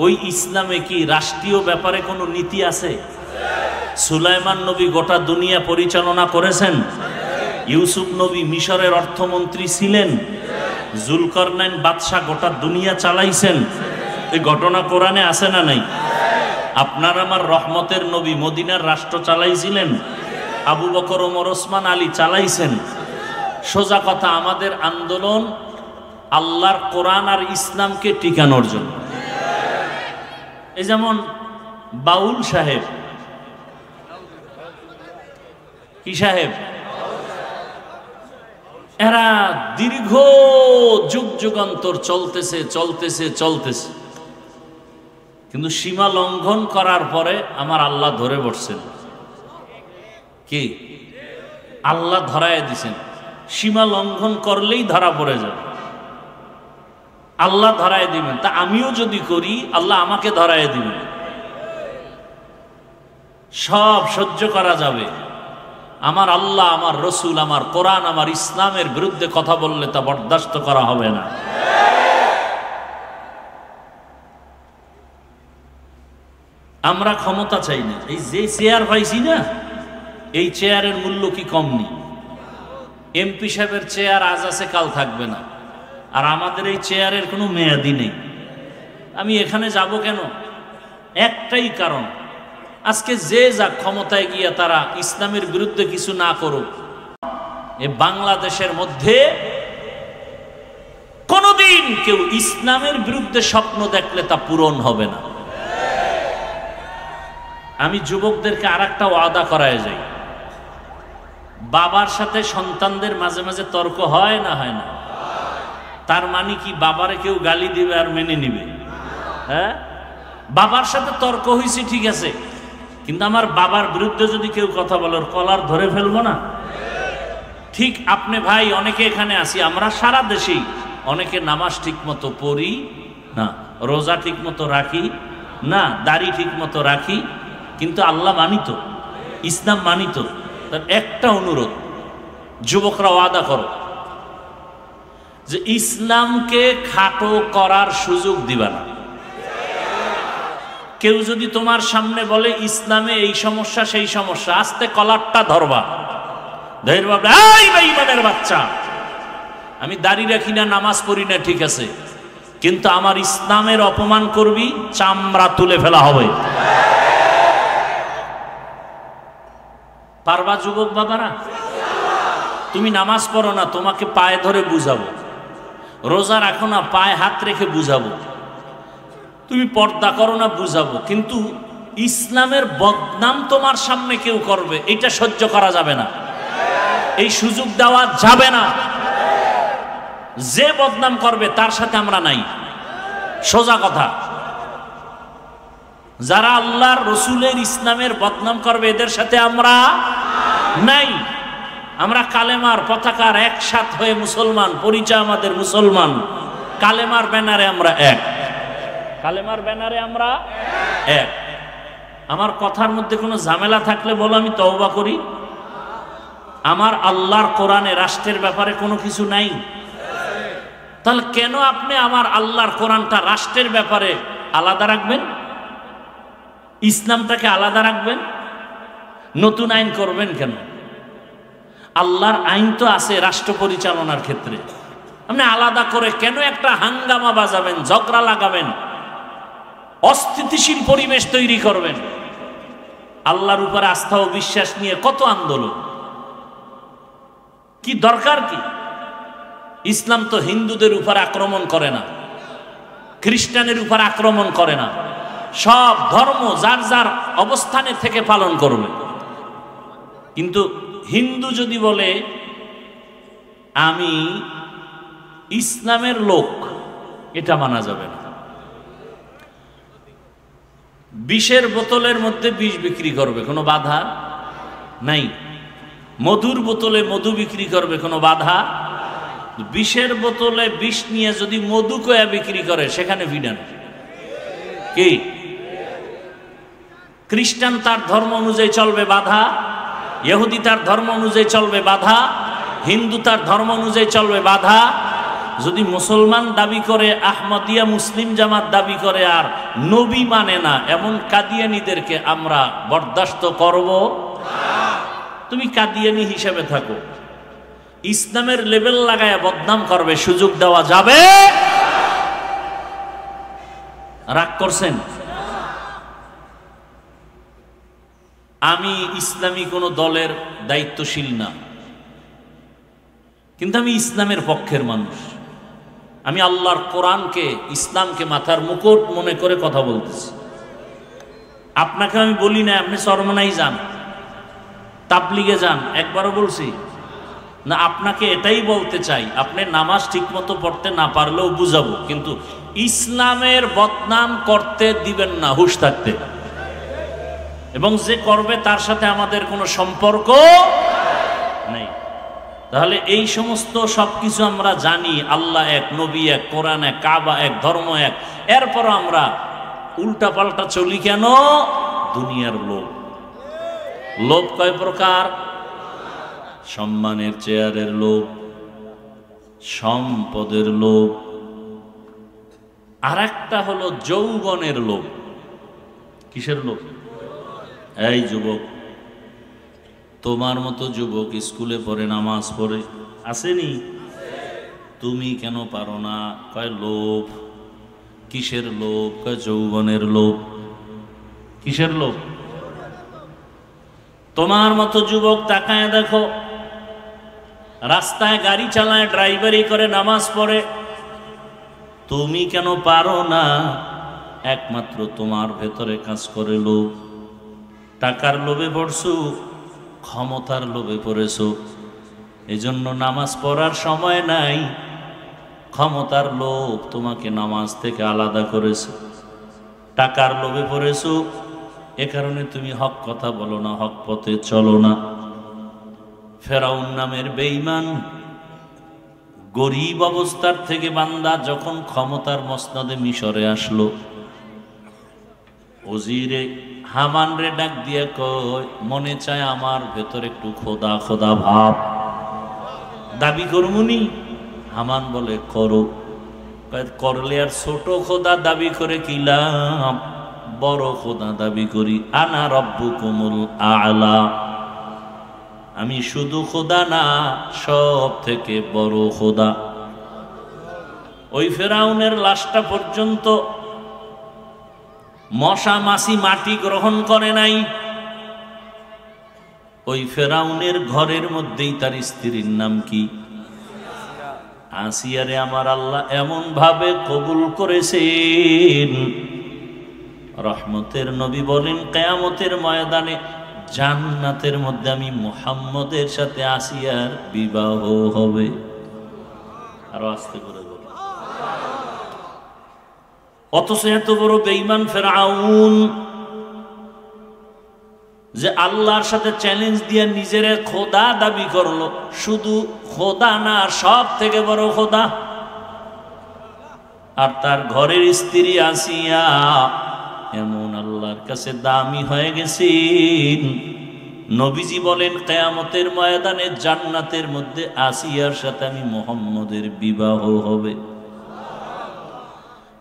S1: ওই ইসলামে কি রাষ্ট্রীয় ব্যাপারে কোনো নীতি আছে? সুলাইমান নবী গোটা দুনিয়া পরিচালনা করেছেন, ইউসুফ নবী মিশরের অর্থমন্ত্রী ছিলেন, জুলকারনাইন বাদশাহ গোটা দুনিয়া চালাইছেন। এই ঘটনা কোরআনে আছে না নাই? আপনার আমার রহমতের নবী মদিনার রাষ্ট্র চালাইছিলেন, আবু বকর, ওমর, ওসমান, আলী চালাইছেন। সোজা কথা, আমাদের আন্দোলন আল্লাহর কোরআন আর ইসলামকে টিকানোর জন্য। এই যেমন বাউল সাহেব, কি সাহেব, এরা দীর্ঘ যুগ যুগান্তর চলতেছে চলতেছে চলতেছে, কিন্তু সীমা লঙ্ঘন করার পরে আমার আল্লাহ ধরে বসছেন। কি? আল্লাহ ধরায় দিছেন, সীমা লঙ্ঘন করলেই ধরা পড়ে যাবে, আল্লাহ ধরায় দিবেন। তা আমিও যদি করি আল্লাহ আমাকে ধরায় দিবেন, সব সহ্য করা যাবে। আমার আল্লাহ, আমার রসুল, আমার কোরআন, আমার ইসলামের বিরুদ্ধে কথা বললে তা বরদাস্ত করা হবে না। আমরা ক্ষমতা চাই না, এই যে চেয়ার পাইছি না, এই চেয়ারের মূল্য কি কম নেই? এমপি সাহেবের চেয়ার আজ আছে কাল থাকবে না, আর আমাদের এই চেয়ারের কোনো মেয়াদি নেই। আমি এখানে যাব কেন? একটাই কারণ, আজকে যে যা ক্ষমতায় গিয়া তারা ইসলামের বিরুদ্ধে কিছু না করুক, এ বাংলাদেশের মধ্যে কোনোদিন কেউ ইসলামের বিরুদ্ধে স্বপ্ন দেখলে তা পূরণ হবে না। আমি যুবকদেরকে আর একটা ওয়াদা করায় যাই, বাবার সাথে সন্তানদের মাঝে মাঝে তর্ক হয় না, হয় না? তার মানে কি বাবারে কেউ গালি দিবে আর মেনে নিবে? হ্যাঁ, বাবার সাথে তর্ক হয়েছে ঠিক আছে, কিন্তু আমার বাবার বিরুদ্ধে যদি কেউ কথা বলে ওর কলার ধরে ফেলবো না? ঠিক আপনি ভাই, অনেকে এখানে আসি, আমরা সারা দেশেই অনেকে নামাজ ঠিক মতো পড়ি না, রোজা ঠিক মতো রাখি না, দাড়ি ঠিক মতো রাখি, কিন্তু আল্লাহ মানিত, ইসলাম মানিত। তার একটা অনুরোধ, যুবকরা ওয়াদা করো যে ইসলামকে খাটো করার সুযোগ দিবা না। কেউ যদি তোমার সামনে বলে ইসলামে এই সমস্যা সেই সমস্যা, আস্তে কলারটা ধরবা, ধৈর্য ভাবলে এই বেঈমানের বাচ্চা, আমি দাড়ি রাখি না, নামাজ পড়ি না, ঠিক আছে, কিন্তু আমার ইসলামের অপমান করবি, চামড়া তুলে ফেলা হবে। পারবা যুবক বাবারা? তুমি নামাজ পড়ো না, তোমাকে পায়ে ধরে বুঝাবো। রোজা রাখো না, পায়ে হাত রেখে বুঝাবো। তুমি পর্দা করো না, বুঝাবো। কিন্তু ইসলামের বদনাম তোমার সামনে কেউ করবে, এটা সহ্য করা যাবে না, এই সুযোগ দেওয়া যাবে না। যে বদনাম করবে তার সাথে আমরা নাই, সোজা কথা। যারা আল্লাহর রসুলের ইসলামের বদনাম করবে এদের সাথে আমরা নাই। আমরা কালেমার পতাকার একসাথ হয়ে মুসলমান, পরিচয় আমাদের মুসলমান, কালেমার ব্যানারে আমরা এক, কালেমার ব্যানারে আমরা এক। আমার কথার মধ্যে কোনো ঝামেলা থাকলে বলো, আমি তওবা করি। আমার আল্লাহর কোরআনে রাষ্ট্রের ব্যাপারে কোনো কিছু নাই, তাহলে কেন আপনি আমার আল্লাহর কোরআনটা রাষ্ট্রের ব্যাপারে আলাদা রাখবেন, ইসলামটাকে আলাদা রাখবেন? নতুন আইন করবেন কেন? আল্লাহর আইন তো আছে রাষ্ট্র পরিচালনার ক্ষেত্রে, আপনি আলাদা করে কেন একটা হাঙ্গামা বাজাবেন, ঝগড়া লাগাবেন, অস্থিতিশীল পরিবেশ তৈরি করবেন? আল্লাহর উপর আস্থা ও বিশ্বাস নিয়ে কত আন্দোলন, কি দরকার কি? ইসলাম তো হিন্দুদের উপর আক্রমণ করে না, খ্রিস্টানের উপর আক্রমণ করে না, সব ধর্ম যার যার অবস্থানে থেকে পালন করবে। কিন্তু হিন্দু যদি বলে আমি ইসলামের লোক, এটা মানা যাবে না। বিষের বোতলের মধ্যে বিষ বিক্রি করবে, কোনো বাধা নাই। মধুর বোতলে মধু বিক্রি করবে, কোনো বাধা। বিষের বোতলে বিষ নিয়ে যদি মধু কয়া বিক্রি করে, সেখানে বিধান কি? খ্রিস্টান তার ধর্ম অনুযায়ী চলবে, বাধা। ইহুদি তার ধর্ম অনুযায়ী চলবে, বাধা। হিন্দু তার ধর্ম অনুযায়ী চলবে, বাধা। যদি মুসলমান দাবি করে, আহমদিয়া মুসলিম জামাত দাবি করে আর নবী মানে না, এমন কাদিয়ানীদেরকে আমরা বরদাস্ত করব? তুমি কাদিয়ানী হিসেবে থাকো, ইসলামের লেভেল লাগায় বদনাম করবে, সুযোগ দেওয়া যাবে? রাগ করছেন? আমি ইসলামী কোনো দলের দায়িত্বশীল না, কিন্তু আমি ইসলামের পক্ষের মানুষ। আমি আল্লাহর কোরআনকে, ইসলামকে মাথার মুকুট মনে করে কথা বলতেছি। আপনাকে আমি বলি না আপনি চরমনাই যান, তাবলিগে যান, একবারও বলছি না। আপনাকে এটাই বলতে চাই, আপনি নামাজ ঠিক মতো পড়তে না পারলেও বুঝাবো, কিন্তু ইসলামের বদনাম করতে দিবেন না, হুঁশ থাকতে। এবং যে করবে তার সাথে আমাদের কোনো সম্পর্ক নেই। তাহলে এই সমস্ত সবকিছু আমরা জানি, আল্লাহ এক, নবী এক, কোরআন এক, কাবা এক, ধর্ম এক, এরপর আমরা উল্টা পাল্টা চলি কেন? দুনিয়ার লোভ। লোভ কয় প্রকার? সম্মানের চেয়ারের লোভ, সম্পদের লোভ, আর একটা হলো যৌবনের লোভ। কিসের লোভ? এই যুবক, তোমার মতো যুবক স্কুলে পড়ে, নামাজ পড়ে, আসেনি? তুমি কেন পারো না? কয় লোভ। কিসের লোভ? কয় যৌবনের লোভ। কিসের লোভ? তোমার মতো যুবক তাকায় দেখো, রাস্তায় গাড়ি চালায়, ড্রাইভারি করে, নামাজ পড়ে, তুমি কেন পারো না? একমাত্র তোমার ভেতরে কাজ করে লোভ। টাকার লোভে পড়ছো, ক্ষমতার লোভে পড়েছো, এজন্য নামাজ পড়ার সময় নাই। ক্ষমতার লোভ তোমাকে নামাজ থেকে আলাদা করেছে। টাকার লোভে পড়েছো, এ কারণে তুমি হক কথা বলো না, হক পথে চলো না। ফেরাউন নামের বেঈমান গরিব অবস্থার থেকে বান্দা যখন ক্ষমতার মসনদে মিশরে আসলো, ওজিরে হামান রে ডাক দিয়ে কয়, মনে চায় আমার ভেতর একটু খোদা খোদা ভাব, দাবি করমুনি? হামান বলে করো। করলে আর ছোট খোদা দাবি করে কি লাভ? বড় খোদা দাবি করি, আনা রব্বুকুমুল আ'লা। আমি শুধু খোদা না, সব থেকে বড় খোদা। ওই ফেরাউনের লাশটা পর্যন্ত মশা মাছি মাটি গ্রহণ করে নাই। ওই ফেরাউনের ঘরের মধ্যেই তার স্ত্রীর নাম কি? আসিয়ারে আমার আল্লাহ এমন ভাবে কবুল করেছেন, রহমতের নবী বলেন কিয়ামতের ময়দানে জান্নাতের মধ্যে আমি মুহাম্মদের সাথে আসিয়ার বিবাহ হবে। আরো আস্তে করে বল। অথচ এত বড় বেঈমান ফেরাউন যে আল্লাহর সাথে চ্যালেঞ্জ দিয়ে নিজের খোদা দাবি করলো, শুধু খোদা না, সব থেকে বড় খোদা। আর তার ঘরের স্ত্রী আসিয়া এমন আল্লাহর কাছে দামি হয়ে গেছেন, নবীজি বলেন কিয়ামতের ময়দানে জান্নাতের মধ্যে আসিয়ার সাথে আমি মুহাম্মদের বিবাহ হবে।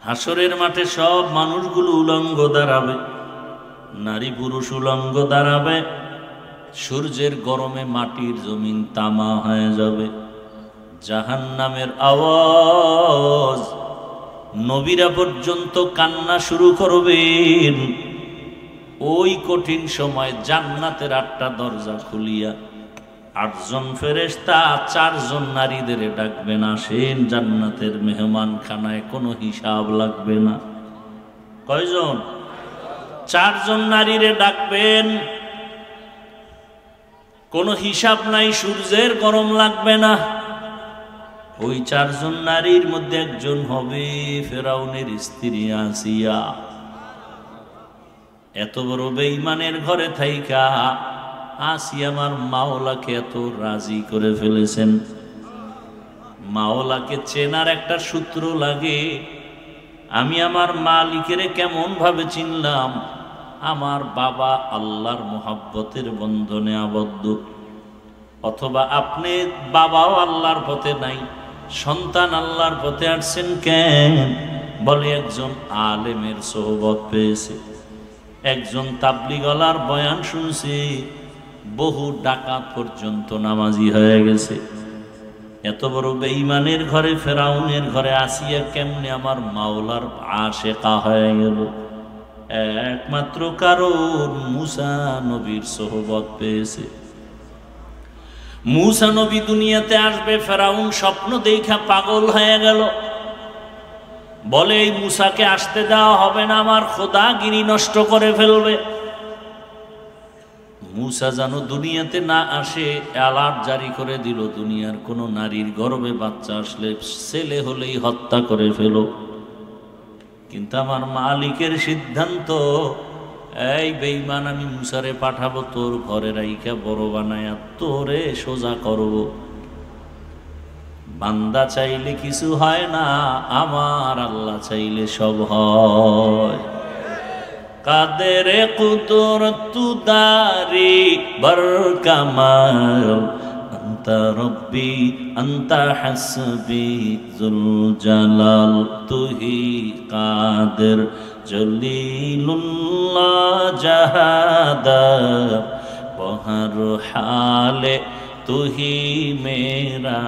S1: হাসরের মাঠে সব মানুষগুলো উলঙ্গ দাঁড়াবে, নারী পুরুষ উলঙ্গ দাঁড়াবে। সূর্যের গরমে মাটির জমিন তামা হয়ে যাবে। জাহান্নামের আওয়াজ, নবীরা পর্যন্ত কান্না শুরু করবেন। ওই কঠিন সময় জান্নাতের 8টা দরজা খুলিয়া 8 জন ফেরেশতা 4 জন নারীদের ডাকবেন, আসেন জান্নাতের মেহমান খানায়, কোনো হিসাব লাগবে না। কয়জন? 4 জন নারীরে ডাকবেন, কোনো হিসাব নাই, সূর্যের গরম লাগবে না। ওই 4 জন নারীর মধ্যে একজন হবে ফেরাউনের স্ত্রী আসিয়া। এত বড় বেঈমানের ঘরে থাইকা আসিয়া আমার মাওলাকে এত রাজি করে ফেলেছেন। মাওলাকে চেনার একটা সূত্র লাগে। আমি আমার মালিকের কেমন ভাবে চিনলাম? আমার বাবা আল্লাহর মোহাব্বতের বন্ধনে আবদ্ধ, অথবা আপনি বাবাও আল্লাহর পথে নাই, সন্তান আল্লাহর পথে আসছেন কেন? বলে একজন আলেমের সোহবত পেয়েছে, একজন তাবলীগওয়ালার বয়ান শুনছে, বহু ডাকাত পর্যন্ত নামাজি হয়ে গেছে। এত বড় বেঈমানের ঘরে, ফেরাউনের ঘরে আসিয়া কেমনে আমার মাওলার আশেকা হয়ে গেল? একমাত্র কারণ মুসা নবীর সোহবত পেয়েছে। মুসা নবী দুনিয়াতে আসবে, ফেরাউন স্বপ্ন দেখা পাগল হয়ে গেল। বলে এই মুসাকে আসতে দেওয়া হবে না, আমার খোদাগিরি নষ্ট করে ফেলবে। মুসা যেন দুনিয়াতে না আসে অ্যালার্ট জারি করে দিল, দুনিয়ার কোন নারীর গর্ভে বাচ্চা আসলে, ছেলে হলেই হত্যা করে ফেল। কিন্তু আমার মালিকের সিদ্ধান্ত, এই বেঈমান আমি মুসারে পাঠাবো তোর ঘরে রাইখা বড় বানায়া তোরে সোজা করব। বান্দা চাইলে কিছু হয় না, আমার আল্লাহ চাইলে সব হয়। কাদের কুদরত দারি বরকামাল, আনতা রব্বি আনতা হাসবি যুল জালাল, তুহি কাদের জলিলুল্লাহ জাহাদার, বহর হালে তুহি মেরা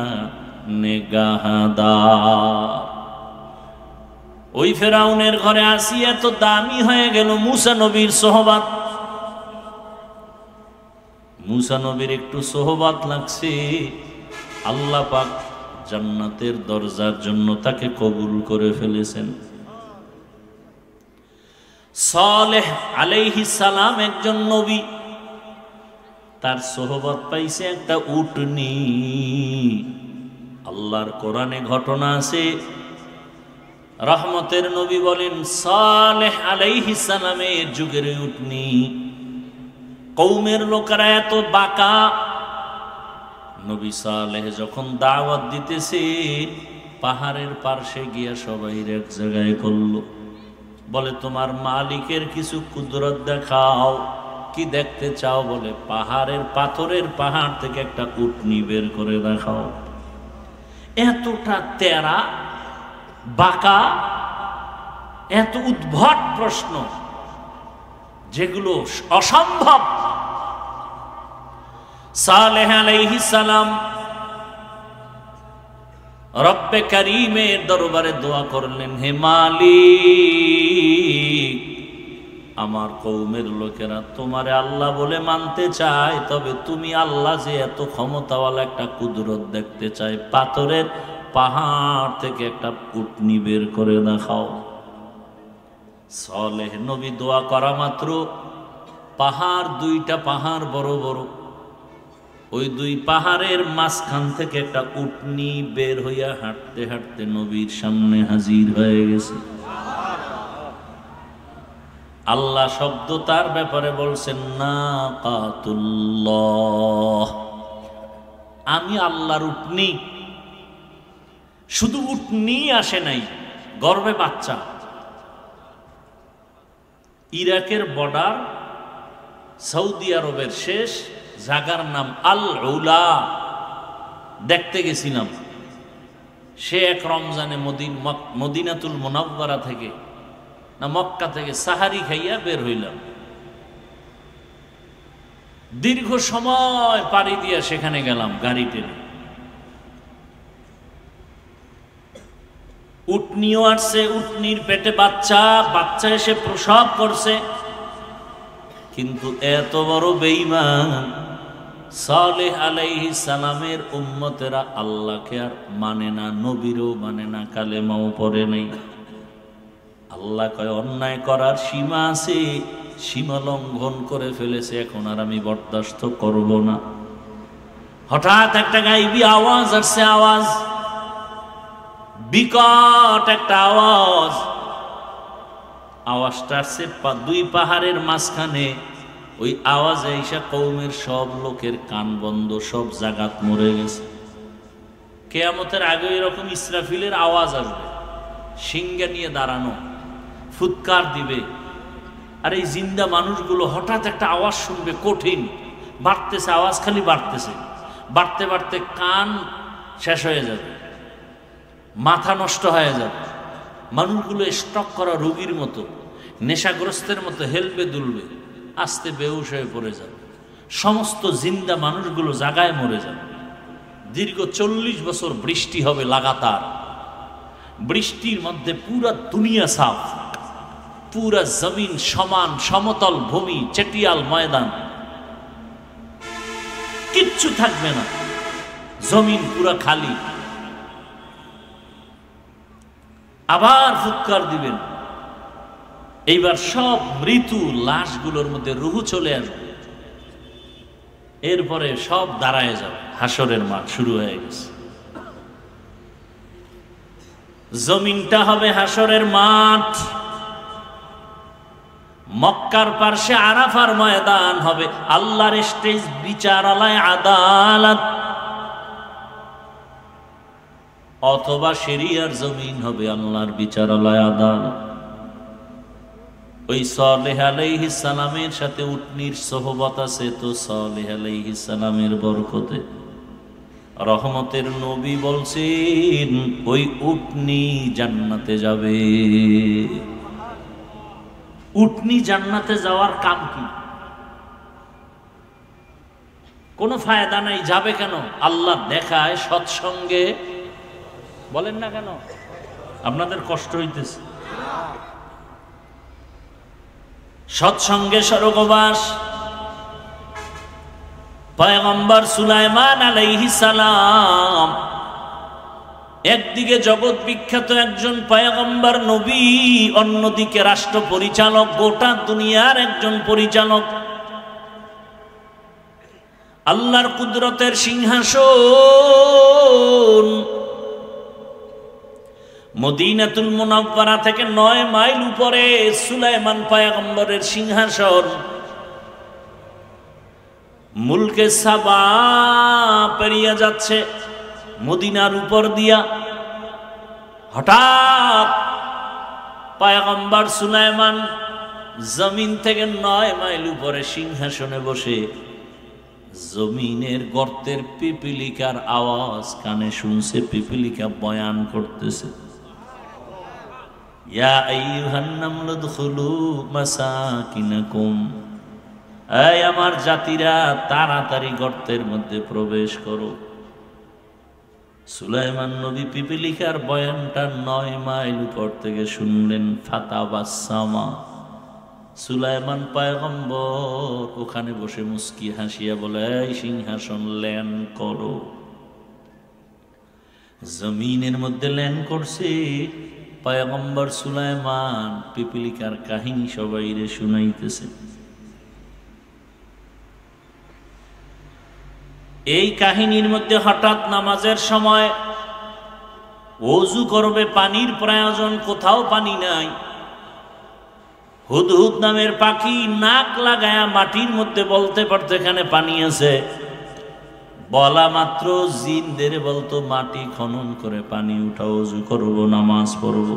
S1: নিগাহদার। ওই ফেরাউনের ঘরে আসিয়া তো দামি হয়ে গেল মুসা নবীর সোহবত। মুসা নবীর একটু সোহবত লাগছে, আল্লাহ পাক জান্নাতের দরজার জন্য তাকে কবুল করে ফেলেছেন। সালেহ আলাইহিস সালাম একজন নবী, তার সোহবত পাইছে একটা উটনি। আল্লাহর কোরআনে ঘটনা আছে, রহমতের নবী বলেন সালেহ আলাইহিস সালামের যুগের উটনি। কওমের লোকেরা এত বাঁকা, নবী সালেহ যখন দাওয়াত দিতেছে পাহাড়ের পার্শ্বে গিয়া সবাই এক জায়গায় করলো, বলে তোমার মালিকের কিছু কুদরত দেখাও। কি দেখতে চাও? বলে পাহাড়ের পাথরের পাহাড় থেকে একটা উটনি বের করে দেখাও। এতটা তেরা বাঁকা, এত উদ্ভট প্রশ্ন যেগুলো অসম্ভব। সালেহ আলাইহিস সালাম রব্বে কারীমের দরবারে দোয়া করলেন, হে মালিক, আমার কওমের লোকেরা তোমারে আল্লাহ বলে মানতে চায়, তবে তুমি আল্লাহ যে এত ক্ষমতাওয়ালা একটা কুদরত দেখতে চায়, পাথরের পাহাড় থেকে একটা উটনি বের করে দেখাও। সালেহ নবী দোয়া করা মাত্র পাহাড়, দুইটা পাহাড় বড় বড়, ওই দুই পাহাড়ের মাঝখান থেকে একটা উটনি বের হইয়া হাঁটতে হাঁটতে নবীর সামনে হাজির হয়ে গেছে। আল্লাহ শব্দ তার ব্যাপারে বলছেন নাকাতুল্লাহ, আমি আল্লাহর উটনি। শুধু উটনি আসে নাই, গর্ভে বাচ্চা। ইরাকের বর্ডার, সৌদি আরবের শেষ জায়গার নাম আল উলা, দেখতে গেছিলাম। সে এক রমজানে মদিনাতুল মুনাওয়ারা থেকে না মক্কা থেকে সাহারি খাইয়া বের হইলাম। দীর্ঘ সময় পাড়ি দিয়া সেখানে গেলাম গাড়ি টেনে। উটনিও আসছে, উটনির পেটে বাচ্চা, বাচ্চা এসে প্রসব করছে। কিন্তু এত বড় বেঈমান সালেহ আলাইহিস সালামের উম্মতেরা আল্লাহকে আর মানে না, নবীরও মানে না, কালেমাও পড়ে নেই। আল্লাহ কয় অন্যায় করার সীমা আছে, সীমা লঙ্ঘন করে ফেলেছে, এখন আর আমি বরদাস্ত করব না। হঠাৎ একটা গাইবি আওয়াজ আসছে, আওয়াজ বিকট একটা আওয়াজ। আওয়াজটা আসছে দুই পাহাড়ের মাঝখানে। ওই আওয়াজে এসে কওমের সব লোকের কান বন্ধ, সব জাগাত মরে গেছে। কিয়ামতের আগে এরকম ইসরাফিলের আওয়াজ আসবে, সিংহা নিয়ে দাঁড়ানো, ফুৎকার দিবে। আর এই জিন্দা মানুষগুলো হঠাৎ একটা আওয়াজ শুনবে, কঠিন, বাড়তেছে, আওয়াজ খালি বাড়তেছে, বাড়তে বাড়তে কান শেষ হয়ে যাবে, মাথা নষ্ট হয়ে যাবে। মানুষগুলো স্ট্রোক করা রোগীর মতো, নেশাগ্রস্তের মতো হেলবে দুলবে, আস্তে বেহুশ হয়ে পড়ে যাবে। সমস্ত জিন্দা মানুষগুলো জাগায় মরে যাবে। দীর্ঘ 40 বছর বৃষ্টি হবে লাগাতার। বৃষ্টির মধ্যে পুরা দুনিয়া সাফ, পুরা জমিন সমান, সমতল ভূমি, চেটিয়াল ময়দান, কিচ্ছু থাকবে না, জমিন পুরা খালি। আবার ফুৎকার দিবেন, এইবার সব মৃত্যু লাশগুলোর মধ্যে রুহু চলে আসবে। এরপরে সব দাঁড়ায় যাবে, হাসরের মাঠ শুরু হয়ে গেছে। জমিনটা হবে হাসরের মাঠ। মক্কার পার্শ্বে আরাফার ময়দান হবে, আল্লাহর স্টেজ, বিচারালয়, আদালত। অথবা শরিয়ার জমিন হবে আল্লাহর বিচারালয়, আদালত। ওই সালেহ আলাইহিস সালামের সাথে উটনির সোহবত আছে, তো সালেহ আলাইহিস সালামের বরকতে রহমতের নবী বলছেন ওই উটনি জান্নাতে যাবে। উটনি জান্নাতে যাওয়ার কাম কি? কোনো ফায়দা নাই। যাবে কেন? আল্লাহ দেখায় সৎসঙ্গে। বলেন না কেন? আপনাদের কষ্ট হইতেছে। সৎসঙ্গে স্বর্গবাস। পয়গম্বর সুলাইমান আলাইহিস সালাম একদিকে জগৎ বিখ্যাত একজন পয়গম্বর নবী, অন্যদিকে রাষ্ট্র পরিচালক, গোটা দুনিয়ার একজন পরিচালক। আল্লাহর কুদরতের সিংহাসন মদিনাতুল মুনাওয়ারা থেকে 9 মাইল উপরে সুলাইমান পয়গম্বরের সিংহাসন। মুলকে সাবা পেরিয়ে যাচ্ছে মদিনার উপর দিয়া। হঠাৎ পয়গম্বর সুলাইমান জমিন থেকে 9 মাইল উপরে সিংহাসনে বসে জমিনের গর্তের পিপিলিকার আওয়াজ কানে শুনছে। পিপিলিকা বয়ান করতেছে, ইয়া আইয়ুহান নামলু দুখুলু মাসাকিনাকুম এই আমার জাতিরা, তাড়াতাড়ি গর্তের মধ্যে প্রবেশ করো। সুলাইমান নবী পিপিলিকার বয়ানটা 9 মাইল উপর থেকে শুনলেন। ফাতাবাসসামা, সুলাইমান পয়গম্বর ওখানে বসে মুস্কি হাসিয়া বলে, এই সিংহাসন ল্যান্ড করো। জমিনের মধ্যে ল্যান্ড করছে। পয়গম্বর সুলাইমান পিপিলিকার কাহিনী সবাইরে শুনাইতেছে। এই কাহিনীর মধ্যে হঠাৎ নামাজের সময় ওযু করবে, পানির প্রয়োজন, কোথাও পানি নাই। হুদহুদ নামের পাখি নাক লাগায়া মাটির মধ্যে বলতে পারতো এখানে পানি আছে। বলা মাত্র জিনদের বলতো মাটি খনন করে পানি উঠাও, ওযু করবো, নামাজ পড়বো।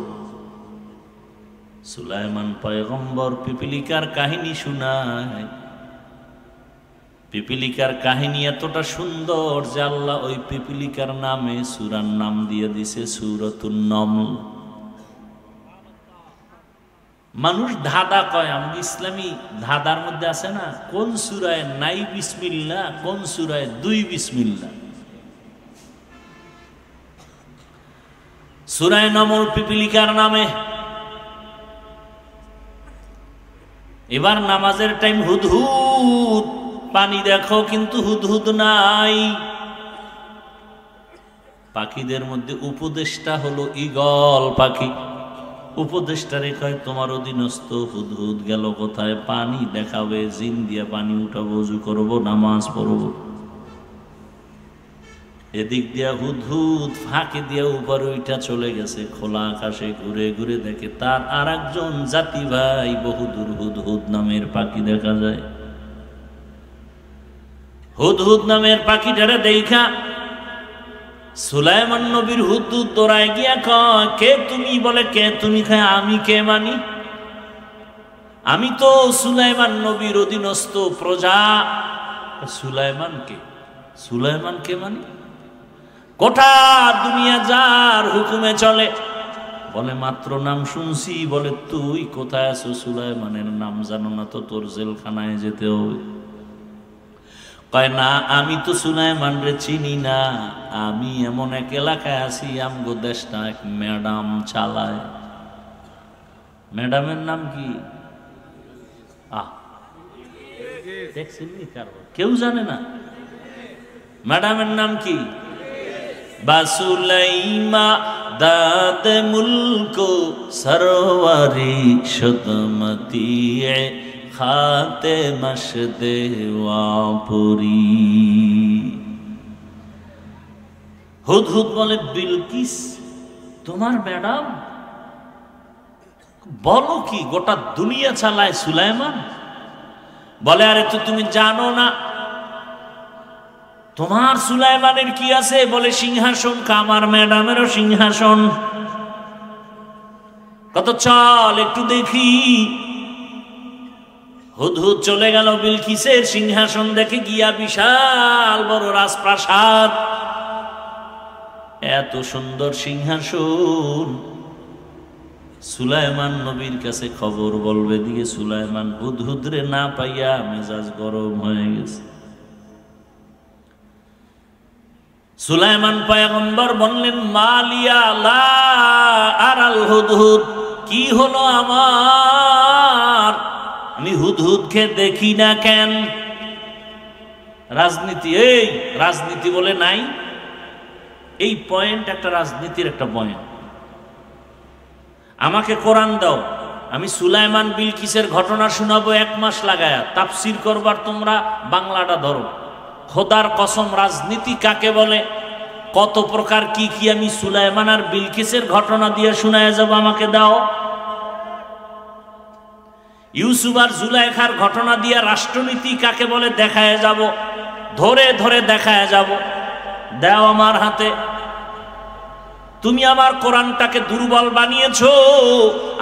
S1: সুলাইমান পয়গম্বর পিপিলিকার কাহিনী শুনায়। পিপিলিকার কাহিনী এতটা সুন্দর যে আল্লাহ ওই পিপিলিকার নামে সূরার নাম দিয়ে দিছে সূরাতুন নমল। মানুষ ধাঁধা কয়, আমি ইসলামী ধাঁধার মধ্যে আছে না, কোন সূরায় নাই বিসমিল্লাহ, কোন সূরায় 2 বিসমিল্লাহ। সূরায়ে নমল পিপিলিকার নামে। এবার নামাজের টাইম, হুদহুদ পানি দেখো, কিন্তু হুদহুদ নাই। পাখিদের মধ্যে উপদেষ্টা হলো ঈগল পাখি। উপদেষ্টারে কয়, তোমার অধীনস্থ হুদহুদ গেল কোথায়? পানি দেখাবে, জিন দিয়ে পানি উঠাবো, ওযু করবো, নামাজ পড়বো। এদিক দিয়া হুদহুদ ফাঁকে দিয়া উপরে ওইটা চলে গেছে। খোলা আকাশে ঘুরে ঘুরে দেখে তার আর একজন জাতি ভাই বহুদূর হুদহুদ নামের পাখি দেখা যায়। হুদহুদ নামের পাখিটারে দেখা সুলাইমান নবীর হুদহুদ দৌড়ায় গিয়া কয়, কে তুমি? বলে, কে তুমি? খায় আমি কে মানি? আমি তো সুলাইমান নবীর অধীনস্থ প্রজা। সুলাইমান কে? সুলাইমান কে মানি? গোটা দুনিয়া যার হুকুমে চলে। বলে, মাত্র নাম শুনছি। বলে, তুই কোথায় আছো? সুলাইমানের নাম জানো না তো? তোর জেলখানায় যেতে হবে। কয়, না, আমি তো সুলাইমান রে চিনি না। আমি এমন এক এলাকায় আছি, আমগো দেশটা এক ম্যাডাম চালায়। ম্যাডামের নাম কি? কেউ জানে না ম্যাডামের নাম কি? বাসুলাইমা দাদ মুলকো সরওয়ারি সদমতি খাতে মশদে ওয়াপুরি। হুদহুদ বলে, বিলকিস তোমার ম্যাডাম? বলো কি, গোটা দুনিয়া চালায় সুলাইমান? বলে, আরে তো তুমি জানো না তোমার সুলাইমানের কি আছে? বলে, সিংহাসন। আমার ম্যাডামেরও সিংহাসন। কত, চল একটু দেখি। হুদহুদ চলে গেল বিলকিসের সিংহাসন দেখে গিয়া। বিশাল বড় রাজপ্রাসাদ, এত সুন্দর সিংহাসন। সুলাইমান নবীর কাছে খবর বলবে দিয়ে সুলাইমান হুদহুদ রে না পাইয়া মেজাজ গরম হয়ে গেছে। সুলাইমান পয়গম্বর বললেন, মালিয়া লা আরাল হুদহুদ, কি হলো আমার? আমি হুদহুদকে দেখি না কেন? রাজনীতি, এই রাজনীতি বলে নাই। এই পয়েন্ট একটা রাজনীতির একটা পয়েন্ট। আমাকে কোরআন দাও, আমি সুলাইমান বিলকিসের ঘটনা শোনাবো 1 মাস লাগায়া। তাফসির করবার তোমরা বাংলাটা ধরো। খোদার কসম, রাজনীতি কাকে বলে, কত প্রকার কি কি আমি সুলাইমান আর বিলকিসের ঘটনা দিয়ে শোনায় যাব। আমাকে দাও। ইউসুফ আর জুলাইখার ঘটনা দিয়ে রাষ্ট্রনীতি কাকে বলে দেখায় যাব, ধরে ধরে দেখায় যাব। দাও আমার হাতে। তুমি আমার কোরআনটাকে দুর্বল বানিয়েছো।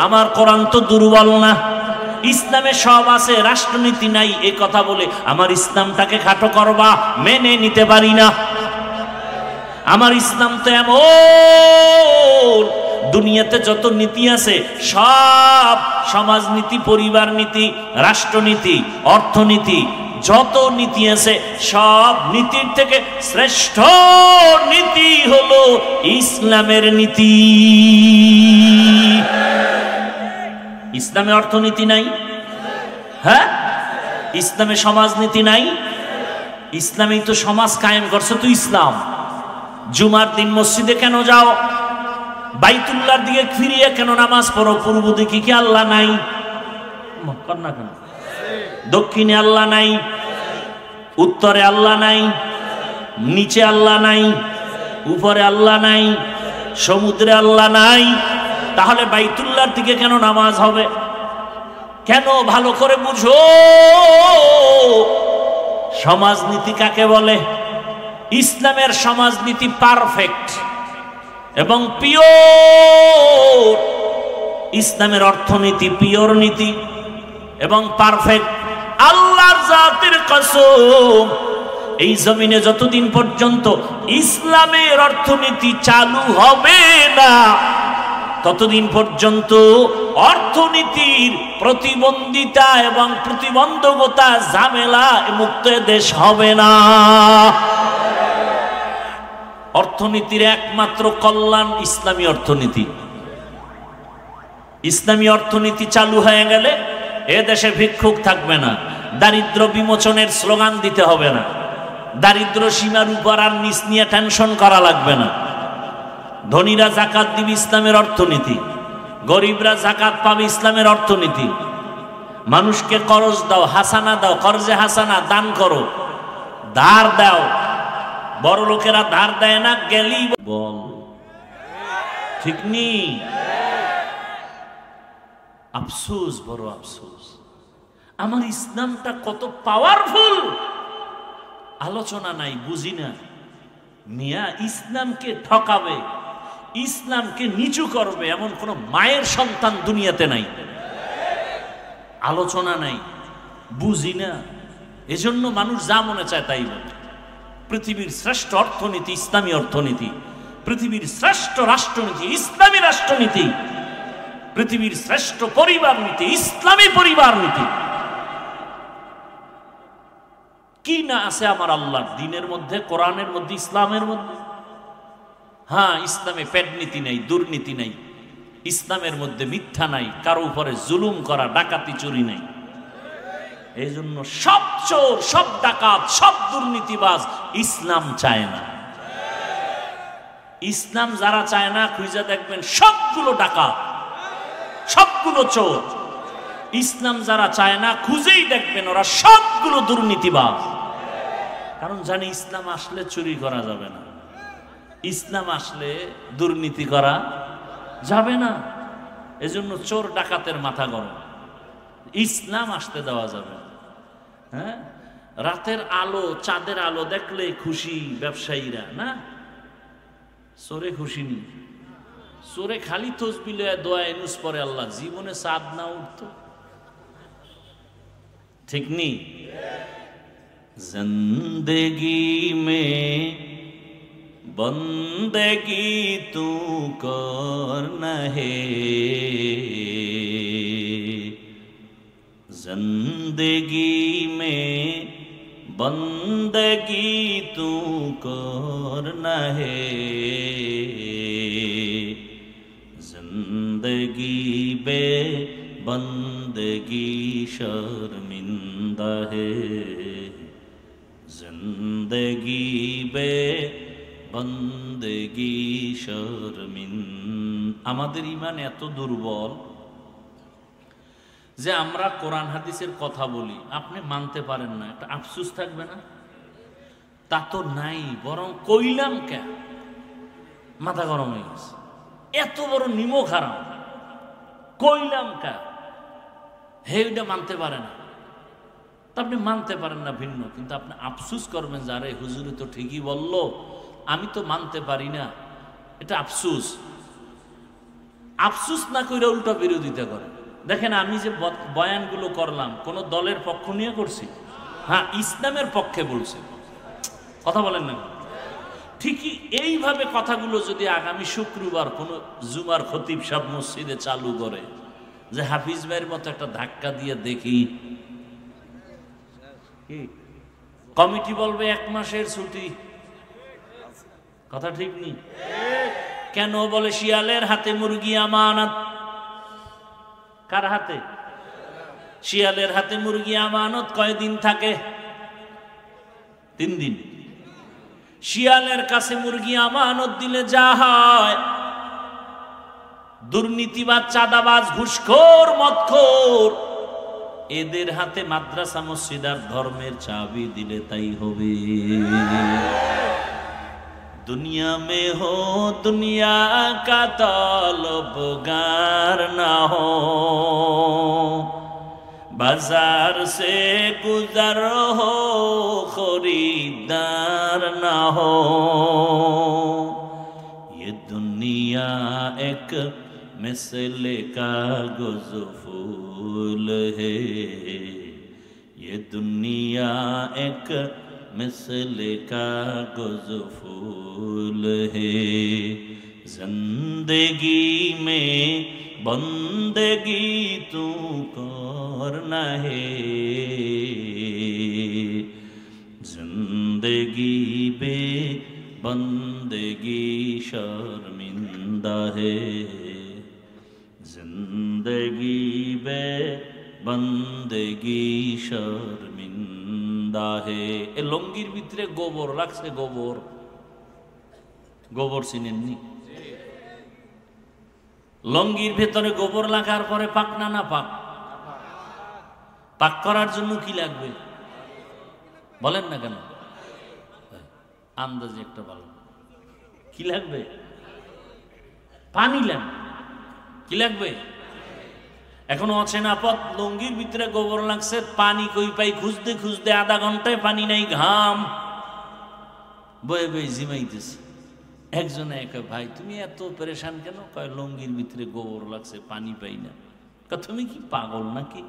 S1: আমার কোরআন তো দুর্বল না, ইসলামে সব আছে, রাষ্ট্রনীতি নাই। এই কথা বলে আমার ইসলামটাকে খাটো করবা, মেনে নিতে পারি না। আমার ইসলাম তো এমন দুনিয়াতে যত নীতি আছে সব সমাজনীতি, পরিবার নীতি, রাষ্ট্রনীতি, অর্থনীতি, যত নীতি আছে সব নীতির থেকে শ্রেষ্ঠ নীতি হলো ইসলামের নীতি। ইসলামে অর্থনীতি নাই? হ্যাঁ, ইসলামে সমাজনীতি নাই? ইসলামেই তো সমাজ কায়েম করছে তো ইসলাম। জুমার দিন মসজিদে কেন যাও? বাইতুল্লাহর দিকে ফিরিয়ে কেন নামাজ পড়ো? পূর্ব দিকে কি আল্লাহ নাই? না কেন? দক্ষিণে আল্লাহ নাই? উত্তরে আল্লাহ নাই? নিচে আল্লাহ নাই? উপরে আল্লাহ নাই? সমুদ্রে আল্লাহ নাই? তাহলে বাইতুল্লাহর দিকে কেন নামাজ হবে? কেন? ভালো করে বুঝো সমাজনীতি কাকে বলে। ইসলামের সমাজনীতি পারফেক্ট এবং পিওর। ইসলামের অর্থনীতি পিওর নীতি এবং পারফেক্ট। আল্লাহর জাতের কসম, এই জমিনে যতদিন পর্যন্ত ইসলামের অর্থনীতি চালু হবে না ততদিন পর্যন্ত অর্থনীতির প্রতিবন্ধিতা এবং প্রতিবন্ধকতা ঝামেলা মুক্ত দেশ হবে না। অর্থনীতির একমাত্র কল্যাণ ইসলামী অর্থনীতি। ইসলামী অর্থনীতি চালু হয়ে গেলে এ দেশে ভিক্ষুক থাকবে না, দারিদ্র বিমোচনের স্লোগান দিতে হবে না, দারিদ্র সীমার উপর আর নিচ নিয়ে টেনশন করা লাগবে না। ধনীরা যাকাত দিবে ইসলামের অর্থনীতি, গরিবরা যাকাত পাবে ইসলামের অর্থনীতি। মানুষকে করজ দাও, হাসানা দাও, কর্জে হাসানা দান করো, ধার দাও। বড় লোকেরা ধার দেয় না, গেলি বল ঠিক নেই। আফসোস, বড় আফসোস। আমার ইসলামটা কত পাওয়ারফুল আলোচনা নাই, বুঝি না। মিয়া ইসলামকে ঠকাবে, ইসলামকে নিচু করবে এমন কোন মায়ের সন্তান দুনিয়াতে নাই। আলোচনা নাই, বুঝি না। এজন্য মানুষ যা মনে চায় তাই বলে। পৃথিবীর শ্রেষ্ঠ অর্থনীতি ইসলামী অর্থনীতি, পৃথিবীর শ্রেষ্ঠ রাষ্ট্রনীতি ইসলামী রাষ্ট্রনীতি, পৃথিবীর শ্রেষ্ঠ পরিবার নীতি ইসলামী পরিবার নীতি। কি না আছে আমার আল্লাহর দ্বীনের মধ্যে, কোরআনের মধ্যে, ইসলামের মধ্যে। হ্যাঁ, ইসলামে পেট নীতি নাই, দুর্নীতি নাই। ইসলামের মধ্যে মিথ্যা নাই, কারো উপরে জুলুম করা, ডাকাতি, চুরি নাই। এই জন্য সব চোর, সব ডাকাত, সব দুর্নীতিবাজ ইসলাম চায় না। ইসলাম যারা চায় না খুঁজে দেখবেন সবগুলো ডাকাত, সবগুলো চোর। ইসলাম যারা চায় না খুঁজেই দেখবেন ওরা সবগুলো দুর্নীতিবাজ। কারণ জানি ইসলাম আসলে চুরি করা যাবে না, ইসলাম আসলে দুর্নীতি করা যাবে না। এজন্য চোর ডাকাতের মাথা গরম, ইসলাম আসতে দেওয়া যাবে না। হ্যাঁ, রাতের আলো, চাঁদের আলো দেখলে খুশি ব্যবসায়ীরা, না চোরে খুশি নি। চোরে খালি তসবিহ লয়ে দোয়া এনুস পরে আল্লাহ, জীবনে চাঁদ না উঠতো। ঠিক নি? জিন্দেগি মে বন্দেগি তু করনা হে, जिंदगी में बंदगी तू करना है, जिंदगी बे बंदगी शर्मिंदा है, जिंदगी बे बंदगी शर्मिंदा। আমাদের ঈমান এত দুর্বল যে আমরা কোরআন হাদিসের কথা বলি, আপনি মানতে পারেন না, একটা আফসোস থাকবে না? তা তো নাই, বরং কইলাম কে মাথা গরম হয়ে গেছে। এত বড় নিমক হারাম, কইলাম কে হে ওইটা মানতে পারে না। তা আপনি মানতে পারেন না ভিন্ন, কিন্তু আপনি আফসোস করবেন যে আরে হুজুরে তো ঠিকই বলল, আমি তো মানতে পারি না। এটা আফসোস। আফসোস না করে উল্টা বিরোধিতা করে। দেখেন, আমি যে বয়ানগুলো করলাম কোন দলের পক্ষ নিয়ে করছি? হ্যাঁ, ইসলামের পক্ষে বলছি। কথা বলেন না? ঠিকই এইভাবে কথাগুলো যদি আগামী শুক্রবার কোনো জুমার খতিব সাহেব মসজিদে চালু করে, যে হাফিজ ভাইয়ের মতো একটা ধাক্কা দিয়ে দেখি, কমিটি বলবে 1 মাসের ছুটি, কথা ঠিক নেই কেন? বলে শিয়ালের হাতে মুরগি আমানত। কার হাতে? শিয়ালের হাতে মুরগি আমানত কয়দিন থাকে? 3 দিন। শিয়ালের কাছে মুরগি আমানত দিলে যা হয়, দুর্নীতিবাজ, চাঁদাবাজ, ঘুষখোর, মদখোর, এদের হাতে মাদ্রাসা, মসজিদ আর ধর্মের চাবি দিলে তাই হবে। दुनिया में हो दुनिया का तलबगार ना हो, बाजार से गुजर हो खरीदार ना हो, ये दुनिया एक मिसले कागज़ फूल है, ये दुनिया एक मिसले कागज़ फूल है, जिंदगी में बंदगी तू करना है, जिंदगी बे बंदगी शर्मिंदा है, जिंदगी बे बंदगी शर्मिंदा है। ए लंगिर भितरे गोबर राखছে, गोबर गोबर চিনেননি? লঙ্গির ভেতরে গোবর লাগার পরে পাক না না পাক? পাক করার জন্য কি লাগবে বলেন না কেন? আন্দাজে একটা বলেন, কি লাগবে? পানি লাগবে। কি লাগবে? এখন অচেনা পথ, লঙ্গির ভিতরে গোবর লাগছে, পানি কই পাই খুঁজতে খুঁজতে আধা ঘন্টায় পানি নাই, ঘাম বয়ে বয়ে জিমাইতেছে। একজনে একা, ভাই তুমি এত পরেশান কেন? কয় লঙ্গির ভিতরে গোবর লাগছে, পানি পাই না। তুমি কি পাগল নাকি?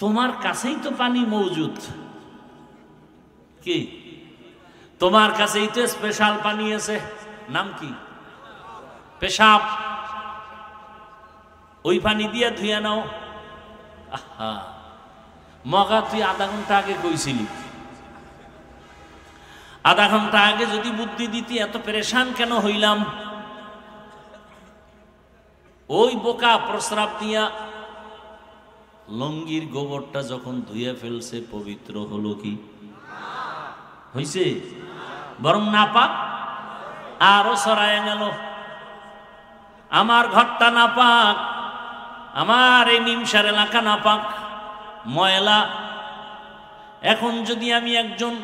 S1: তোমার কাছেই তো পানি মজুদ, কি তোমার কাছেই তো স্পেশাল পানি আছে, নাম কি? পেশাব। ওই পানি দিয়া ধুইয়া নাও। আহা, মগা তুই আধা ঘন্টা আগে কইছিলি, আধা ঘন্টা আগে যদি বুদ্ধি দিতি এত পরেশান কেন হইলাম? ওই বোকা প্রস্রাব দিয়া লঙ্গির গোবরটা যখন ধুইয়া ফেলছে, পবিত্র হলো কি হইছে? বরং নাপাক আরো ছড়ায় গেল। আমার ঘরটা নাপাক, আমার এই নিমসার এলাকা নাপাক, ময়লা। এখন যদি আমি একজন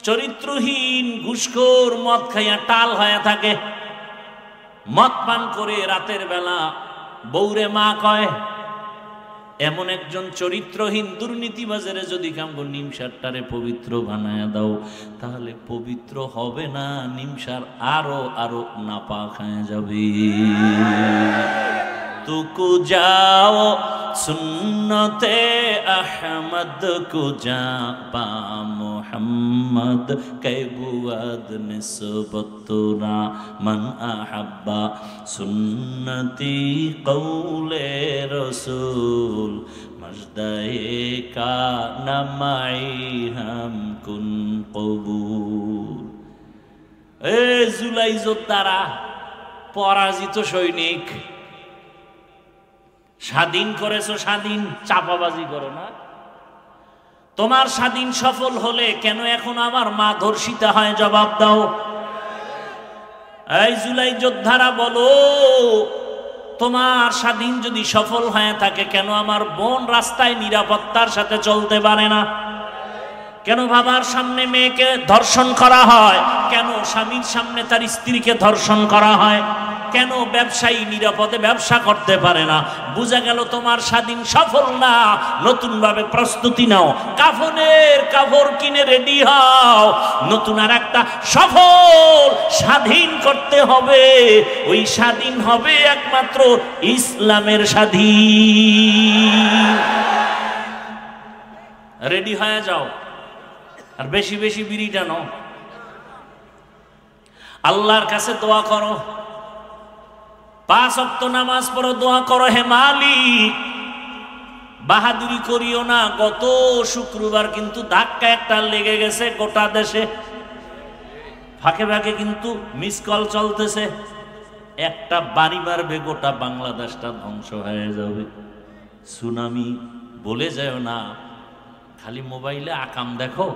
S1: চরিত্রহীন ঘুষখোর, মদ খাইয়া টাল হয়ে থাকে, মদ পান করে রাতের বেলা বউরে মা কয়, এমন একজন চরিত্রহীন দুর্নীতিবাজারে যদি কামগো নিমসারটারে পবিত্র বানায়া দাও, তাহলে পবিত্র হবে না, নিমসার আরো আরো নাপাক হয়ে যাবে। তুকু যাও সুন্নতে আহমদ কু যা পা মোহাম্মদ কৈবুয়াদ নিসবতুনা মান আহাব্বা সুন্নতি কৌলে রসুল মজদায়ে কা নামাই হাম কুন কবুল। এ জুলাই যোদ্ধারা, পরাজিত সৈনিক, স্বাধীন করেছো, স্বাধীন চাপাবাজি করো না। তোমার স্বাধীন সফল হলে কেন এখন আমার মা ধর্ষিতা হয়? জবাব দাও। এই জুলাই যোদ্ধারা বলো, তোমার স্বাধীন যদি সফল হয়ে থাকে, কেন আমার বোন রাস্তায় নিরাপত্তার সাথে চলতে পারে না? কেন বাবার সামনে মেয়েকে ধর্ষণ করা হয়? কেন স্বামীর সামনে তার স্ত্রীকে ধর্ষণ করা হয়? কেন ব্যবসায়ী নিরাপদে ব্যবসা করতে পারে না? বুঝা গেল তোমার স্বাধীন সফল না। নতুন ভাবে প্রস্তুতি নাও, কাফনের কাপড় কিনে রেডি হও, নতুন আর একটা সফল স্বাধীন করতে হবে। ওই স্বাধীন হবে একমাত্র ইসলামের স্বাধীন। রেডি হয়ে যাও, আর বেশি বেশি বিড়ি টানো। আল্লাহর কাছে দোয়া করো, 5 ওয়াক্ত নামাজ পড়ো, দোয়া করো, হে মালিক বাহাদুরি করিও না। গত শুক্রবার কিন্তু ধাক্কা একটা লেগে গেছে গোটা দেশে, ফাঁকে ফাঁকে কিন্তু মিস কল চলতেছে, একটা বাড়ি মারবে গোটা বাংলাদেশটা ধ্বংস হয়ে যাবে। সুনামি বলে যায় না, খালি মোবাইলে আকাম দেখো।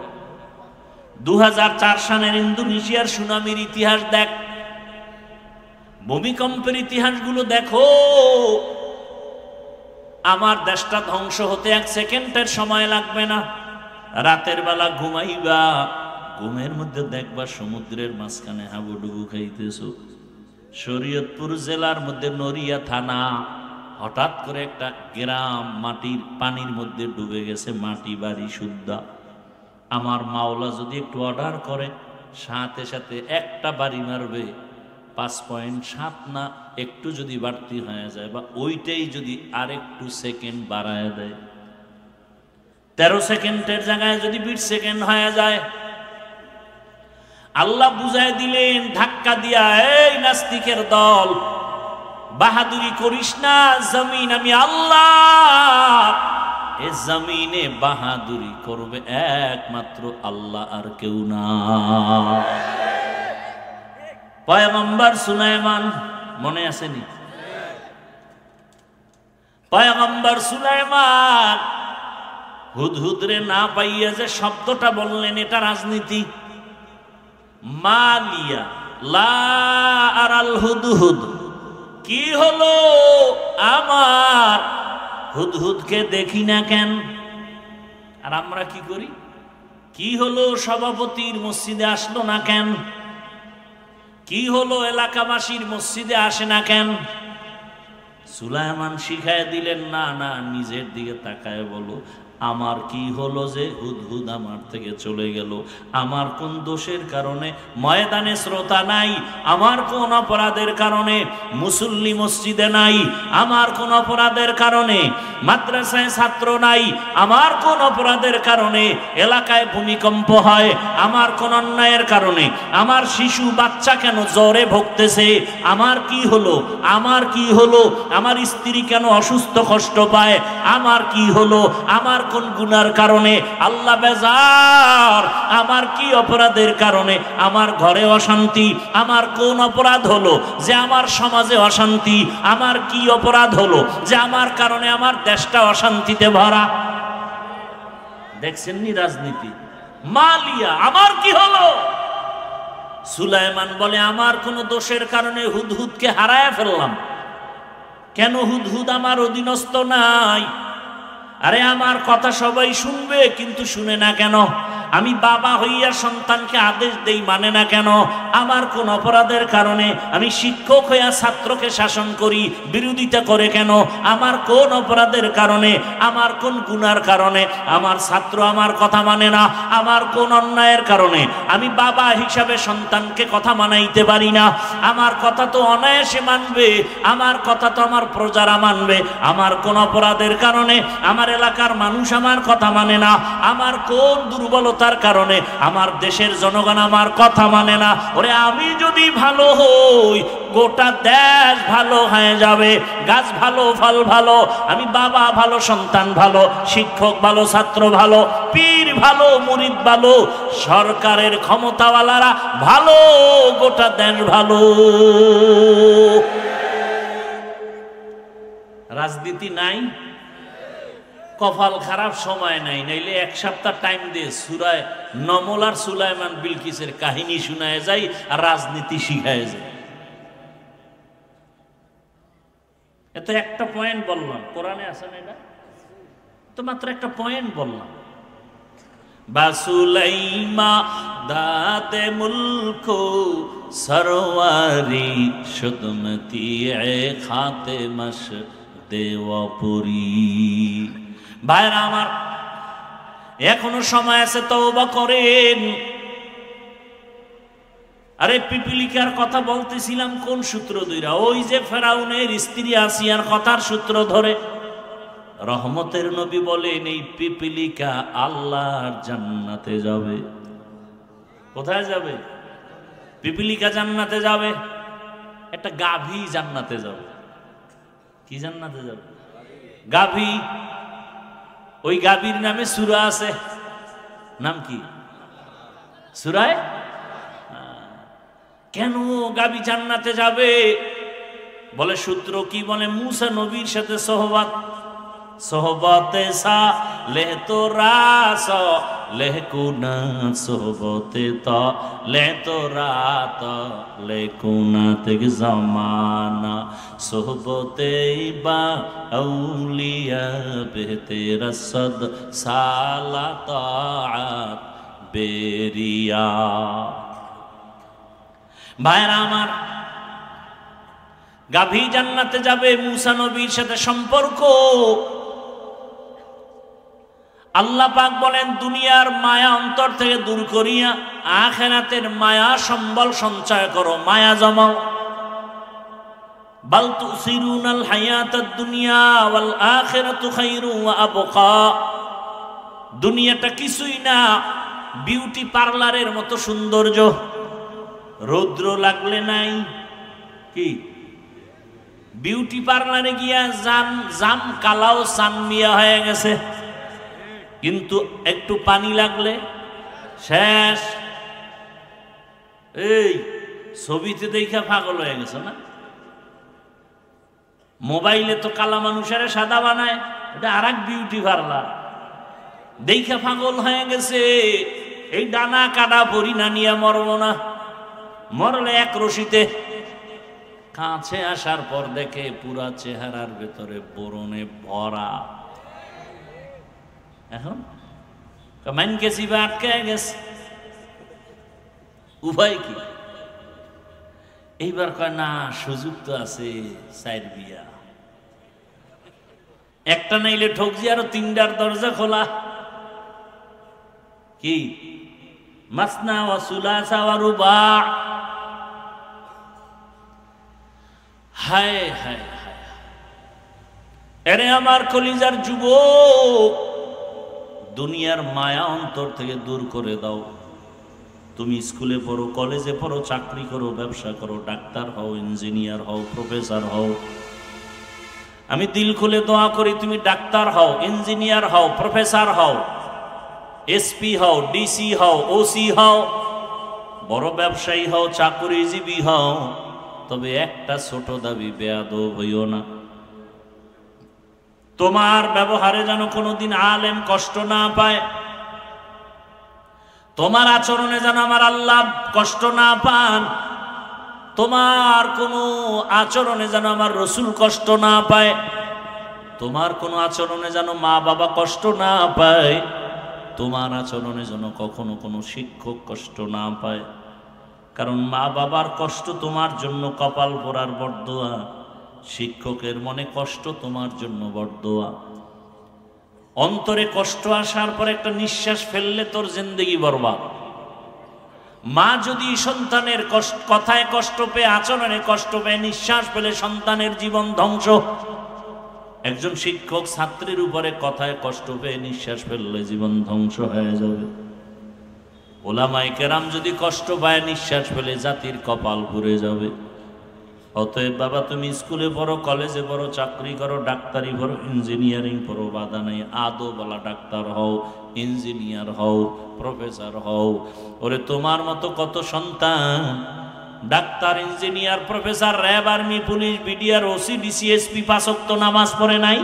S1: 2004 সালের ইন্দোনেশিয়ার সুনামির ইতিহাস দেখ, ভূমিকম্পের ইতিহাসগুলো দেখো। আমার দেশটা ধ্বংস হতে 1 সেকেন্ডের সময় লাগবে না। রাতের বেলা ঘুমাইবা, ঘুমের মধ্যে দেখবা সমুদ্রের মাঝখানে হাবুডুবু খাইতেছো। শরীয়তপুর জেলার মধ্যে নড়িয়া থানা, হঠাৎ করে একটা গ্রাম মাটির পানির মধ্যে ডুবে গেছে, মাটি বাড়ি শুদ্ধা। আমার মাওলা যদি একটু অর্ডার করে, সাথে সাথে একটা বাড়ি মারবে, 5.7 না একটু যদি বাড়তি হয়ে যায়, বা ওইটাই যদি আরেকটু সেকেন্ড বাড়ায় দেয়, 13 সেকেন্ডের জায়গায় যদি 20 সেকেন্ড হয়ে যায়, আল্লাহ বুঝায় দিলেন ধাক্কা দিয়া, এই নাস্তিকের দল বাহাদুরি করিস না, জমিন আমি আল্লাহ, এ জমিনে বাহাদুরি করবে একমাত্র আল্লাহ, আর কেউ না। পয়গম্বর সুলাইমান মনে আসেনি? পয়গম্বর সুলাইমান হুদহুদরে না পাইয়া যে শব্দটা বললেন, এটা রাজনীতি। মালিয়া লা আরাল হুদহুদ, কি হলো আমার হুদহুদকে দেখি না কেন? আর আমরা কি করি? কি হলো সভাপতির মসজিদে আসলো না কেন? কি হলো এলাকাবাসীর মসজিদে আসে না কেন? সুলাইমান শিখায় দিলেন, না না, নিজের দিকে তাকায় বলো, আমার কি হলো যে হুদহুদ আমার থেকে চলে গেল? আমার কোন দোষের কারণে ময়দানে শ্রোতা নাই? আমার কোন অপরাধের কারণে মুসল্লি মসজিদে নাই? আমার কোন অপরাধের কারণে মাদ্রাসায় ছাত্র নাই? আমার কোন অপরাধের কারণে এলাকায় ভূমিকম্প হয়? আমার কোন অন্যায়ের কারণে আমার শিশু বাচ্চা কেন জ্বরে ভুগতেছে? আমার কি হলো? আমার কি হলো? আমার স্ত্রী কেন অসুস্থ কষ্ট পায়? আমার কি হলো? আমার কোন গুনার কারণে আল্লাহ বেজার? আমার কি অপরাধের কারণে আমার ঘরে অশান্তি? আমার কোন অপরাধ হলো যে আমার সমাজে অশান্তি? আমার কি অপরাধ হলো যে আমার কারণে আমার দেশটা অশান্তিতে ভরা? দেখছেন নি রাজনীতি? মালিয়া, আমার কি হলো? সুলাইমান বলে, আমার কোন দোষের কারণে হুদহুদকে হারায় ফেললাম। কেন হুদহুদ আমার অধীনস্থ নাই? আরে আমার কথা সবাই শুনবে, কিন্তু শুনে না কেন? আমি বাবা হইয়া সন্তানকে আদেশ দেই, মানে না কেন? আমার কোন অপরাধের কারণে আমি শিক্ষক হইয়া ছাত্রকে শাসন করি, বিরোধিতা করে কেন? আমার কোন অপরাধের কারণে, আমার কোন গুনার কারণে আমার ছাত্র আমার কথা মানে না? আমার কোন অন্যায়ের কারণে আমি বাবা হিসাবে সন্তানকে কথা মানাইতে পারি না? আমার কথা তো অনায়াসে মানবে, আমার কথা তো আমার প্রজারা মানবে। আমার কোন অপরাধের কারণে আমার এলাকার মানুষ আমার কথা মানে না? আমার কোন দুর্বলতার কারণে আমার দেশের জনগণ আমার কথা মানে না? ওরে আমি যদি ভালো হই, গোটা দেশ ভালো হয়ে যাবে, গাছ ভালো, ফল ভালো, আমি বাবা ভালো, সন্তান ভালো, শিক্ষক ভালো, ছাত্র ভালো, পীর ভালো, মুরিদ ভালো, সরকারের ক্ষমতাওয়ালারা ভালো, গোটা দেশ ভালো। রাজনীতি নাই, কপাল খারাপ সময় নাই, নাইলে 1 সপ্তাহ টাইম দিয়ে সূরায়ে নমল আর সুলাইমান বিলকিসের কাহিনী শোনায় যাই আর রাজনীতি শিখায় যায়। এত একটা পয়েন্ট বললাম, কোরআনে আছে না? এটা তো মাত্র একটা পয়েন্ট বললাম। বাসুলাইমা দাতে মুলকো সরওয়ারি সুদমতি এ খাতে মশ দেওয়াপুরি। ভাইরা আমার, এখনো সময় আছে, তওবা করেন। আরে পিপিলিকার কথা বলতেছিলাম কোন সূত্র ধরে? ওই যে ফেরাউনের স্ত্রী আসিয়ার কথার সূত্র ধরে। রহমতের নবী বলেন, এই পিপিলিকা আল্লাহর জান্নাতে যাবে। কোথায় যাবে? পিপিলিকা জান্নাতে যাবে, একটা গাভী জান্নাতে যাবে। কি জান্নাতে যাবে? গাভী। ওই গাভীর নামে সূরা আছে, নাম কি? সূরায়ে। কেন গাভী জান্নাতে যাবে? বলে সূত্র কি বলে, মুসা নবীর সাথে সোহবত, সোহবতে সা লেহ তো রাস লেহ কুনা, সোহবতে তা লেহ তো রাত লেহ কুনা তেগ জামানা, সোহবতে বা আউলিয়া বেহতে রসদ সালা তাআত বেরিয়া। ভাইরা আমার, গাভী জান্নাতে যাবে, মুসা নবীর সাথে সম্পর্ক। আল্লাহ পাক বলেন, দুনিয়ার মায়া অন্তর থেকে দূর করিয়া আখিরাতের মায়া সম্বল সঞ্চয় করো, মায়া জমাও। বাল তুসিরুনাল হায়াতাদ দুনিয়া ওয়াল আখিরাতু খায়রুন ওয়া আবকা। দুনিয়াটা কিছুই না, বিউটি পার্লারের মতো সৌন্দর্য। রৌদ্র লাগলে নাই কি, বিউটি পার্লারে গিয়া জাম কালাও সানমিয়া হয়ে গেছে, কিন্তু একটু পানি লাগলে শেষ। এই ছবিতে দেখা পাগল হয়ে গেছে না? মোবাইলে তো কালা মানুষের সাদা বানায়, এটা আর এক বিউটি পার্লার। দেখা পাগল হয়ে গেছে। এই ডানা কাটা পরি না নিয়ে মরব না, মরলে এক রশিতে। কাছে আসার পর দেখে পুরা চেহারার ভেতরে বরণে ভরা। এখন মাইনকে জিবা আটকে গেছে, উভয় কি? এইবার কয় না, সুযোগ তো আছে, সাইড বিয়া একটা নাইলে ঠকজি, আরো তিনটার দরজা খোলা। কি মাসনা ওয়া সুলাসা ওয়া রুবা। হায় হায় হায়, এরে আমার কলিজার যুবক, দুনিয়ার মায়া অন্তর থেকে দূর করে দাও। তুমি স্কুলে পড়ো, কলেজে পড়ো, চাকরি করো, ব্যবসা করো, ডাক্তার হও, ইঞ্জিনিয়ার হও, প্রফেসর হও। আমি দিল খুলে দোয়া করি তুমি ডাক্তার হও, ইঞ্জিনিয়ার হও, প্রফেসর হও, এসপি হও, ডিসি হও, ওসি হও, বড় ব্যবসায়ী হও, চাকরিজীবী হও। তবে একটা ছোট দাবি, বেয়াদব হইও না। তোমার ব্যবহারে যেন কোনোদিন আলেম কষ্ট না পায়, তোমার আচরণে যেন আমার আল্লাহ কষ্ট না পান, তোমার কোনো আচরণে যেন আমার রসুল কষ্ট না পায়, তোমার কোনো আচরণে যেন মা বাবা কষ্ট না পায়, তোমার আচরণে যেন কখনো কোনো শিক্ষক কষ্ট না পায়। কারণ মা বাবার কষ্ট তোমার জন্য কপাল পোড়ার বরদোয়া, শিক্ষকের মনে কষ্ট তোমার জন্য বরদোয়া। অন্তরে কষ্ট আসার পর একটা নিঃশ্বাস ফেললে তোর জিন্দেগি বরবাদ। মা যদি সন্তানের কথায় কষ্ট পেয়ে, আচরণে কষ্ট পেয়ে, নিঃশ্বাস পেলে সন্তানের জীবন ধ্বংস। একজন শিক্ষক ছাত্রীর উপরে কথায় কষ্ট পেয়ে নিঃশ্বাস ফেললে জীবন ধ্বংস হয়ে যাবে। ওলামায়ে কেরাম যদি কষ্ট পায়, নিঃশ্বাস ফেলে জাতির কপাল পুড়ে যাবে। অতএব বাবা, তুমি স্কুলে পড়ো, কলেজে পড়ো, চাকরি করো, ডাক্তারি পড়ো, ইঞ্জিনিয়ারিং পড়ো, বাধা নেই। আদো বলা ডাক্তার হও, ইঞ্জিনিয়ার হও, প্রফেসর হও। ওরে তোমার মতো কত সন্তান doctor, engineer, professor, RAB, army, police, BDR, OC, DC, SP 5 ওয়াক্ত নামাজ পড়ে নাই।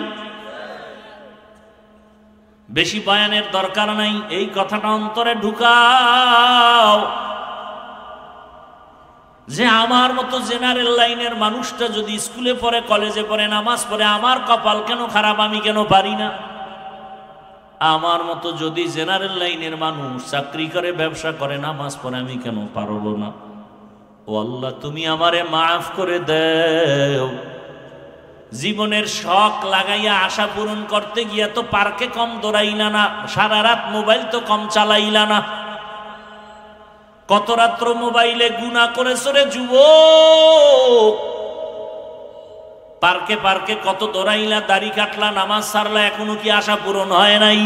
S1: বেশি বয়ানের দরকার নাই, এই কথাটা অন্তরে ঢুকাও যে আমার মতো জেনারেল লাইনের মানুষটা যদি স্কুলে পড়ে, কলেজে পড়ে, নামাজ পড়ে, আমার কপাল কেন খারাপ, আমি কেন পারি না? আমার মতো যদি জেনারেল লাইনের মানুষ চাকরি করে, ব্যবসা করে, নামাজ পড়ে, আমি কেন পারবো না? ও আল্লাহ, তুমি আমারে মাফ করে দাও। জীবনের শখ লাগাইয়া আশা পূরণ করতে গিয়া তো পার্কে কম দৌড়াইলা না, সারা রাত মোবাইল তো কম চালাইলা না। কত রাত্র মোবাইলে গুনাহ করেছো রে যুবক। পার্কে পার্কে কত দৌড়াইলা, দাড়ি কাটলা, নামাজ ছাড়লা, এখনো কি আশা পূরণ হয় নাই?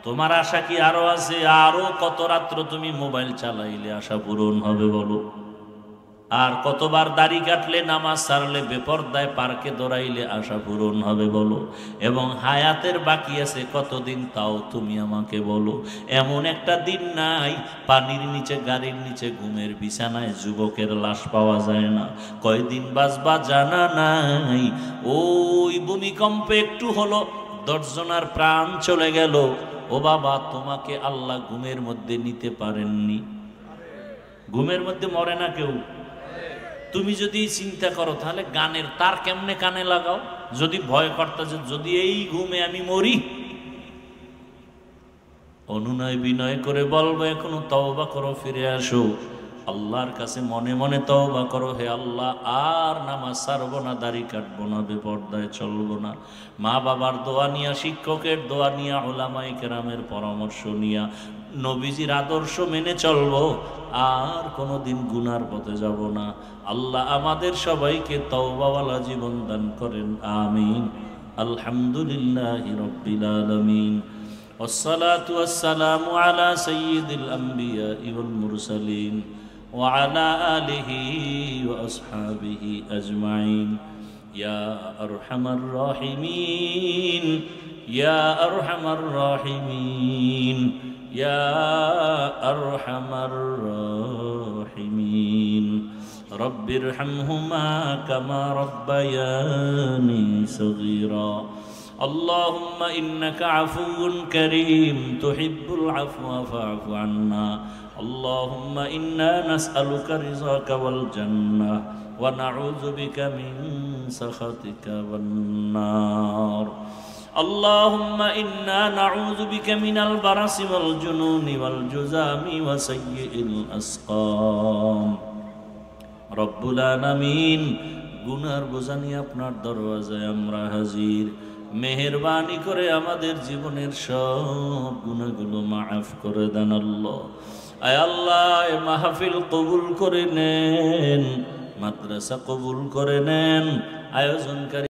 S1: তোমার আশা কি আরো আছে? আরো কত রাত্র তুমি মোবাইল চালাইলে আশা পূরণ হবে বলো? আর কতবার দাড়ি কাটলে, নামাজ ছাড়লে, বেপরদায় পার্কে দৌড়াইলে আশা পূরণ হবে বলো? এবং হায়াতের বাকি আছে কতদিন তাও তুমি আমাকে বলো। এমন একটা দিন নাই পানির নিচে, গাড়ির নিচে, ঘুমের বিছানায় যুবকের লাশ পাওয়া যায় না। কয়দিন বাঁচবা জানা নাই। ওই ভূমিকম্পে একটু হলো 10 জনের প্রাণ চলে গেল। ও বাবা, তোমাকে আল্লাহ ঘুমের মধ্যে নিতে পারেননি? ঘুমের মধ্যে মরে না কেউ? তুমি যদি চিন্তা করো তাহলে গানের তার কেমনে কানে লাগাও? যদি ভয় করতেছে যদি এই ঘুমে আমি মরি, অনুনয় বিনয় করে বলবো এখনো তওবা করো, ফিরে আসো আল্লাহর কাছে, মনে মনে তওবা করো, হে আল্লাহ আর নামাজ ছাড়বো না, দাড়ি কাটবো না, বেপরদায় চলবো না। মা বাবার দোয়া নিয়া, শিক্ষকের দোয়া নিয়া, উলামায়ে কেরামের পরামর্শ নিয়া, নবীজির আদর্শ মেনে চলবো, আর কোনোদিন গুনার পথে যাব না। আল্লাহ আমাদের সবাইকে তওবাওয়ালা জীবন দান করেন, আমিন। আলহামদুলিল্লাহি রাব্বিল আলামিন। والصلاة والسلام على سيد الأنبياء والمرسلين وعلى آله وأصحابه أجمعين يا أرحم الراحمين يا أرحم الراحمين يا أرحم الراحمين رب ارحمهما كما ربياني صغيرا اللهم إنك عفو كريم تحب العفو فاعف عنا اللهم إنا نسألك رضاك والجنة ونعوذ بك من سخطك والنار اللهم إنا نعوذ بك من البرص والجنون والجذام وسيء الأسقام رب العالمين গুনার বোঝা নিয়ে আপনার দরওয়াজায় আমরা হাজির। মেহেরবানি করে আমাদের জীবনের সব গুনাহগুলো মাফ করে দেন আল্লাহ। আয় আল্লাহ, এ মাহফিল কবুল করে নেন, মাদ্রাসা কবুল করে নেন, আয়োজনকারী